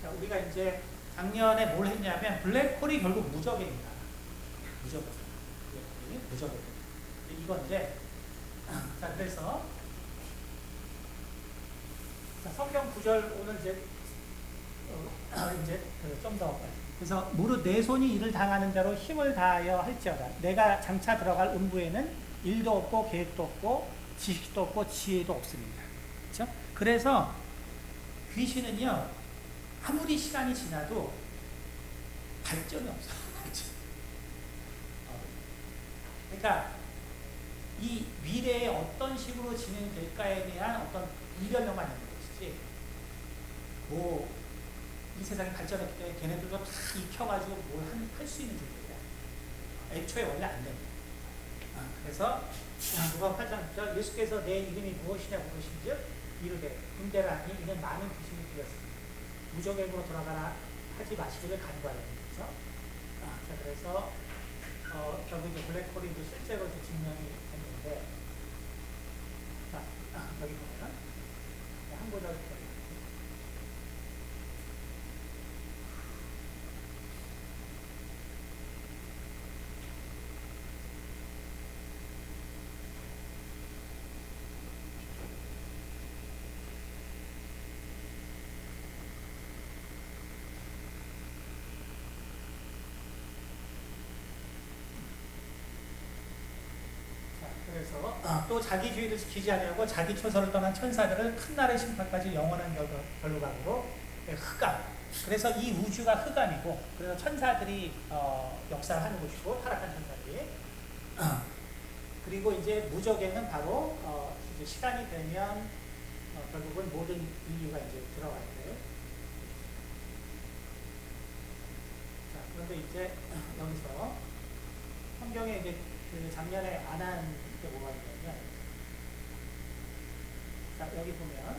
Speaker 1: 자, 우리가 이제 작년에 뭘 했냐면 블랙홀이 결국 무적입니다. 무적입니다. 이건데 자, 그래서 자, 성경 구절 오늘 이제 좀 더 그래서 무릇 내 손이 이를 당하는 대로 힘을 다하여 할지어다. 내가 장차 들어갈 음부에는 일도 없고 계획도 없고 지식도 없고 지혜도 없습니다. 그렇죠? 그래서 귀신은요 아무리 시간이 지나도 발전이 없어요. 그러니까 이 미래에 어떤 식으로 진행될까에 대한 어떤 이변력만 있는 것이지 뭐 이 세상이 발전했기 때문에 걔네들도 다 익혀가지고 뭘 할 수 있는 존재야. 애초에 원래 안 됩니다. 그래서 누가 8장 9절 예수께서 내 이름이 무엇이냐 물으신즉 이르되 군대라니 이는 많은 귀신이 들렸습니다. 무적행으로 돌아가라 하지 마시기를 간구하였습니다. 그래서 결국 이제 블랙홀이 이제 실제로 이제 증명이 됐는데 자, 여기 보면 한 구절 그래서 또 자기 주의를 지키지 아니하고 자기 처소를 떠난 천사들을 큰 날의 심판까지 영원한 결로감으로 흑암. 그래서 이 우주가 흑암이고 그래서 천사들이 역사하는 곳이고 타락한 천사들이 그리고 이제 무적에는 바로 이제 시간이 되면 결국은 모든 인류가 이제 들어가는데요. 자, 그런데 이제 여기서 성경에 이제 그 작년에 안 한 게 뭐가 있냐면, 자, 여기 보면,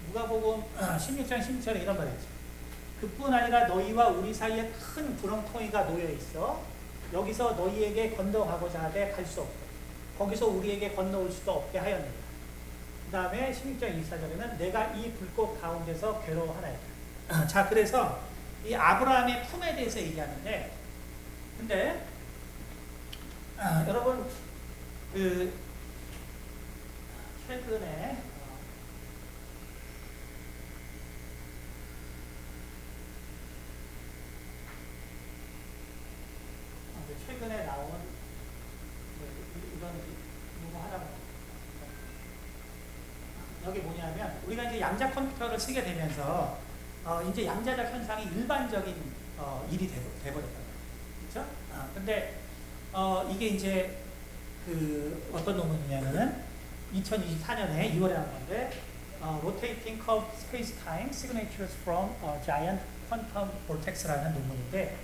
Speaker 1: 누가복음 16장 16절에 이런 말이죠. 그뿐 아니라 너희와 우리 사이에 큰 구렁텅이가 놓여 있어. 여기서 너희에게 건너가고자 하되 갈 수 없고, 거기서 우리에게 건너올 수도 없게 하였느니라. 그 다음에 16장 24절에는 내가 이 불꽃 가운데서 괴로워하나이다. 자, 그래서 이 아브라함의 품에 대해서 얘기하는데, 근데 여러분 그 최근에 나온 이건 누구 하라고 여기 뭐냐면 우리가 이제 양자 컴퓨터를 쓰게 되면서 이제 양자적 현상이 일반적인 일이 돼버렸다. 그렇죠? 근데 이게 이제 그 어떤 논문이냐면은 2024년에 2월에 나온 건데 Rotating Curved Space-Time Signatures from Giant Quantum Vortex라는 논문인데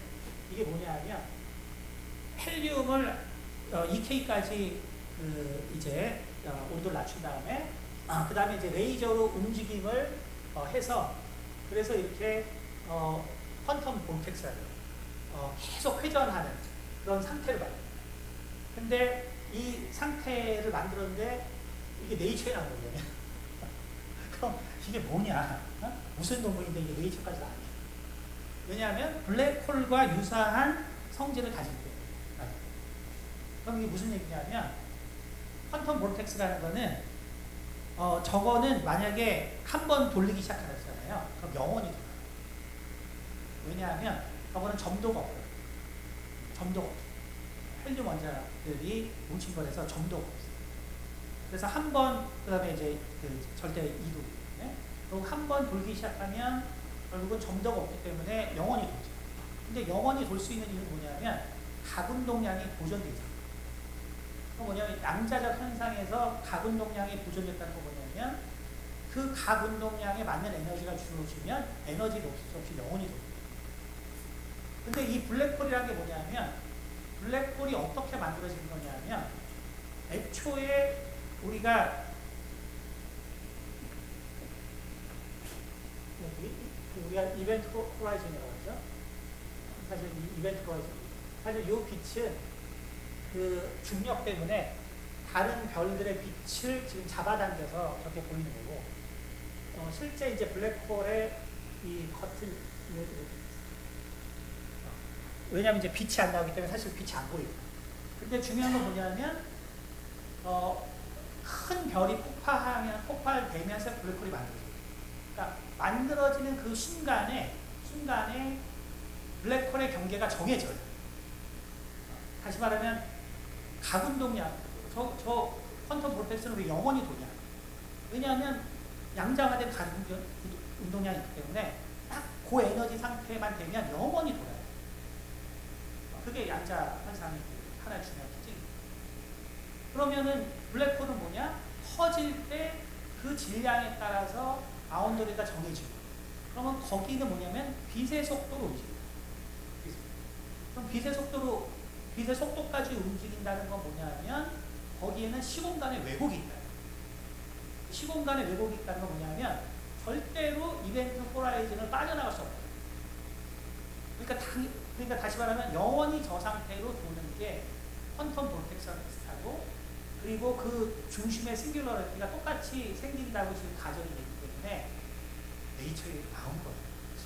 Speaker 1: 이게 뭐냐면 헬륨을 2K까지 이제 온도를 낮춘 다음에 그 다음에 이제 레이저로 움직임을 해서 그래서 이렇게 퀀텀 볼텍스를 계속 회전하는 그런 상태를 만듭니다. 근데 이 상태를 만들었는데 이게 네이처에 나온 거예요. 그럼 이게 뭐냐? 무슨 논문인데 이게 네이처까지 나와요? 왜냐하면 블랙홀과 유사한 성질을 가지기 때문에. 그럼 이게 무슨 얘기냐면 퀀텀 볼텍스라는 거는 저거는 만약에 한 번 돌리기 시작하잖아요. 그럼 영원히 돌아요. 왜냐하면 저거는 점도가 없어요. 헬륨 원자들이 뭉친 거라서 점도가 없어요. 그래서 한 번, 그 다음에 이제 그 절대 이동. 그리고 한 번 돌기 시작하면 결국은 점도가 없기 때문에 영원히 돌죠. 근데 영원히 돌 수 있는 이유는 뭐냐면 가운동량이 보존되어 있어요. 그 뭐냐면 양자적 현상에서 가운동량이 보존됐다는 거 뭐냐면 그 그 각 운동량에 맞는 에너지가 주어지면 에너지 로스 없이 영원히 돕니다. 근데 이 블랙홀이라는 게 뭐냐면 블랙홀이 어떻게 만들어지는 거냐면 애초에 우리가 이벤트 호라이즌이라고 하죠. 사실 이 이벤트 호라이즌. 사실 이 빛은 그 중력 때문에 다른 별들의 빛을 지금 잡아당겨서 저렇게 보이는 거고, 실제 이제 블랙홀의 이 겉은 왜냐하면 이제 빛이 안 나오기 때문에 사실 빛이 안 보여요. 근데 중요한 건 뭐냐면 큰 별이 폭발되면서 블랙홀이 만들어져요. 그러니까 만들어지는 그 순간에 블랙홀의 경계가 정해져요. 다시 말하면 각 운동량, 저 퀀텀 vortex는 왜 영원히 도냐? 왜냐하면 양자화된 각 운동량이 있기 때문에 딱 그 에너지 상태만 되면 영원히 돌아요. 그게 양자 현상이 하나의 중요한 특징입니다. 그러면은 블랙홀은 뭐냐? 터질 때 그 질량에 따라서 바운더리가 정해지고, 그러면 거기는 뭐냐면 빛의 속도로 움직여요. 그럼 빛의 속도까지 움직인다는 건 뭐냐면 거기에는 시공간의 왜곡이 있다. 시공간의 왜곡이 있다는 건 뭐냐면 절대로 이벤트 호라이즌을 빠져나갈 수 없다. 그러니까 다시 말하면 영원히 저 상태로 도는 게 퀀텀 볼텍스랑 비슷하고, 그리고 그 중심의 싱귤러리티가 똑같이 생긴다고 지금 가정이 되기 때문에 네이처에 나온 거예요.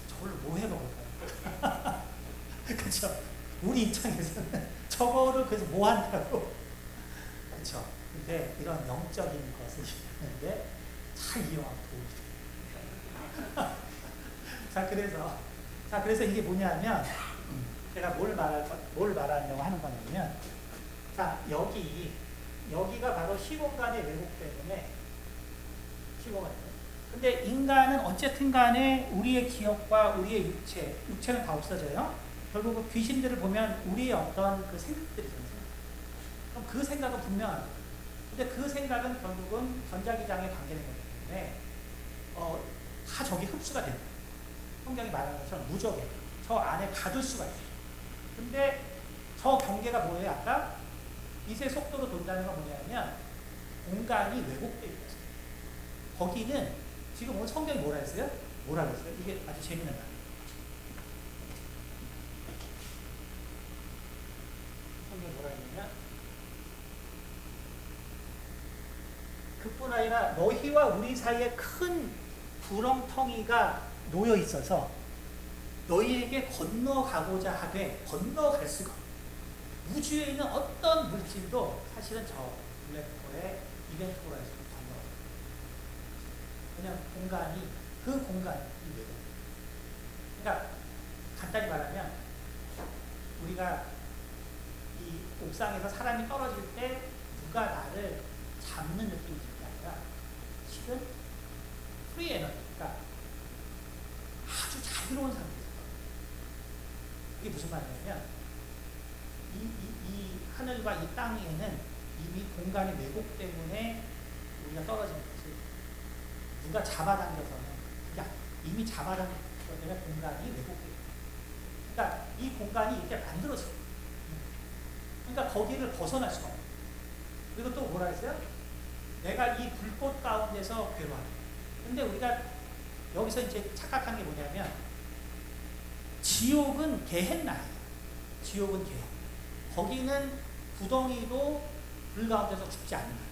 Speaker 1: 저걸로 뭐 해먹을까요? 그렇죠? 우리 입장에서는 저거를 그래서 뭐 한다고. 그렇죠? 근데 이런 영적인 것을 있는데 잘 이용하면 도움이 돼요. 그래서 이게 뭐냐면 제가 뭘 말하려고 하는 거냐면, 자, 여기가 바로 시공간의 왜곡 때문에 근데 인간은 어쨌든 간에 우리의 기억과 우리의 육체는 다 없어져요. 결국 귀신들을 보면 우리의 어떤 그 생각들이잖아요. 그럼 그 생각은 분명합니다. 근데 그 생각은 결국은 전자기장에 관계된 거기 때문에 다 저기 흡수가 됩니다. 성경이 말하는 것처럼 무적에 저 안에 가둘 수가 있어요. 근데 저 경계가 뭐예요? 아까 빛의 속도로 돈다는 건 뭐냐면 공간이 왜곡되어 있어요. 거기는 지금 오늘 성경이 뭐라 했어요? 이게 아주 재미난 말이에요. 성경이 뭐라 했냐면 그뿐 아니라 너희와 우리 사이에 큰 구렁텅이가 놓여 있어서 너희에게 건너가고자 하되 건너갈 수가 없다. 우주에 있는 어떤 물질도 사실은 저 블랙홀의 이벤트 호라이즌을 건너가요. 왜냐하면 그 공간이 왜곡. 그러니까 간단히 말하면 우리가 이 옥상에서 사람이 떨어질 때 누가 나를 잡는 느낌이 드는 게 아니라 실은 프리 에너지가 아주 자유로운 상태에서 이게 무슨 말이냐면 이 하늘과 이 땅에는 이미 공간의 왜곡 때문에 우리가 떨어지는 것이 누가 잡아당겨서는 이미 잡아당겨서 때문에 공간이 왜곡돼요. 그러니까 이 공간이 이렇게 만들어져요. 그러니까 거기를 벗어날 수가 없어요. 그리고 또 뭐라 했어요? 내가 이 불꽃 가운데서 괴로워한다. 근데 우리가 여기서 이제 착각한 게 뭐냐면 지옥은 게헨나예요. 지옥은 게헨나. 거기는 구덩이도 불 가운데서 죽지 않는 거예요.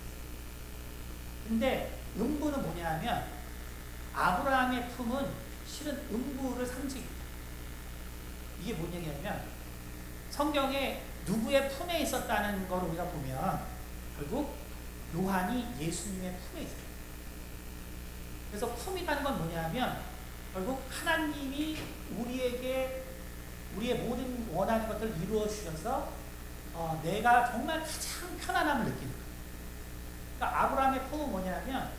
Speaker 1: 근데 음부는 뭐냐면 아브라함의 품은 실은 음부를 상징해요. 이게 뭔 얘기냐면 성경에 누구의 품에 있었다는 걸 우리가 보면 결국 요한이 예수님의 품에 있어요. 그래서 품이라는 건 뭐냐면 결국 하나님이 우리에게 우리의 모든 원하는 것들을 이루어 주셔서 내가 정말 가장 편안함을 느끼는 거예요. 그러니까 아브라함의 품은 뭐냐면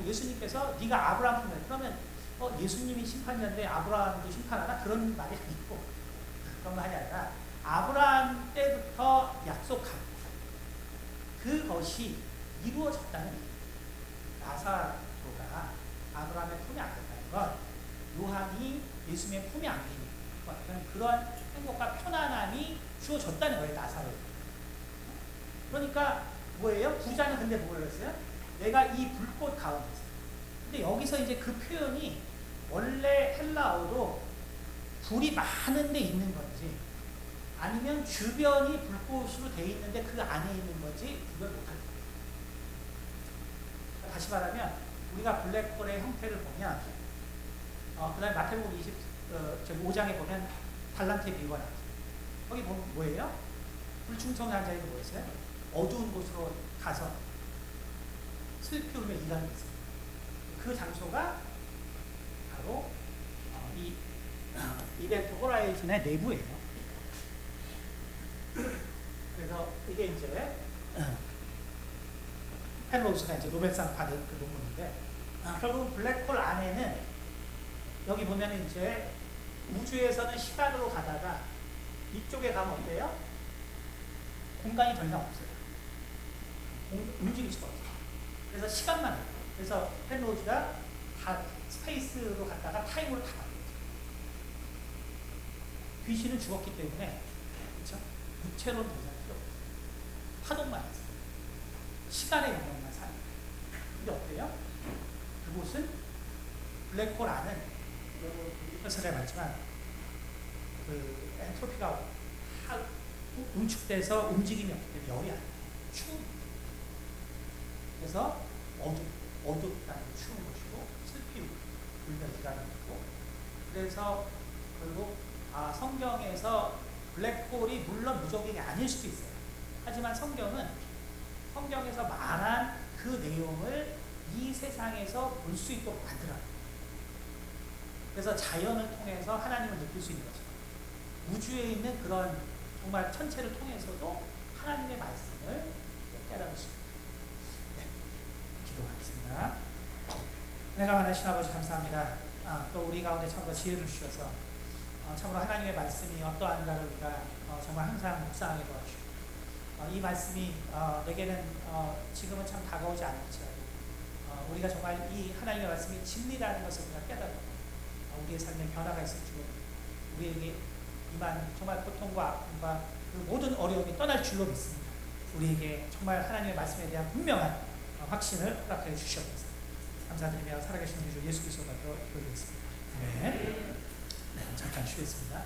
Speaker 1: 예수님께서 네가 아브라함 품에 그러면 예수님이 심판자인데 아브라함도 심판하나? 그런 말이 아니고 그런 말이 아니라 아브라함 때부터 약속한 그것이 이루어졌다는 얘기예요. 나사로가 예수님의 품에 안기는 그런 행복과 편안함이 주어졌다는 거예요, 나사로. 그러니까 뭐예요? 부자는 근데 뭘 했어요? 내가 이 불꽃 가운데서. 근데 여기서 이제 그 표현이 원래 헬라어로 불이 많은 데 있는 건지 아니면 주변이 불꽃으로 돼 있는데 그 안에 있는 건지 구별 못합니다. 다시 말하면 우리가 블랙홀의 형태를 보면 그 다음에 마태복음 5장에 보면 달란트의 비유가 나오죠. 거기 보면 뭐예요? 불충성에 앉아있는 뭐였어요? 어두운 곳으로 가서 슬피 울며 일하는 게 있어요. 그 장소가 바로 이 이벤트 호라이즌의 내부예요. 그래서 이게 이제 펜로우스가 이제 노벨상 받은 그 논문인데 결국 블랙홀 안에는 여기 보면 이제 우주에서는 시간으로 가다가 이쪽에 가면 어때요? 공간이 더 이상 없어요. 움직일 수가 없어요. 그래서 시간만 해요. 그래서 펜로우즈가 다 스페이스로 갔다가 타임으로 다 바뀌었어요. 귀신은 죽었기 때문에 그렇죠? 육체로는 더 이상 필요 없어요. 파동만 있어요. 시간의 영역만 사는 거예요. 근데 어때요? 그곳은 블랙홀 안은 설에 봤지만 그 엔트로피가 응축돼서 움직임이 없기 때문에 열이 안 나요. 추운. 그래서 어둡다는 추운 것이고 슬피 울며 일하는 거고. 그래서 결국 성경에서 블랙홀이 물론 무적이 아닐 수도 있어요. 하지만 성경에서 말한 그 내용을 이 세상에서 볼 수 있도록 만들어요. 그래서 자연을 통해서 하나님을 느낄 수 있는 거죠. 우주에 있는 그런 정말 천체를 통해서도 하나님의 말씀을 깨달을 수 있습니다. 네, 기도하겠습니다. 내가 만나신 아버지 감사합니다. 또 우리 가운데 참으로 지혜를 주셔서 참으로 하나님의 말씀이 어떠한가를 우리가 정말 항상 묵상하게 도와주시고 이 말씀이 내게는 지금은 참 다가오지 않을지라도 우리가 정말 이 하나님의 말씀이 진리라는 것을 우리가 깨닫고 우리의 삶에 변화가 있을 줄 우리에게 이만 정말 고통과 아픔과 그 모든 어려움이 떠날 줄로 믿습니다. 우리에게 정말 하나님의 말씀에 대한 분명한 확신을 허락해 주시옵소서. 감사드리며 살아계신 주 예수 그리스도로 기도드리겠습니다. 네. 잠깐 쉬겠습니다.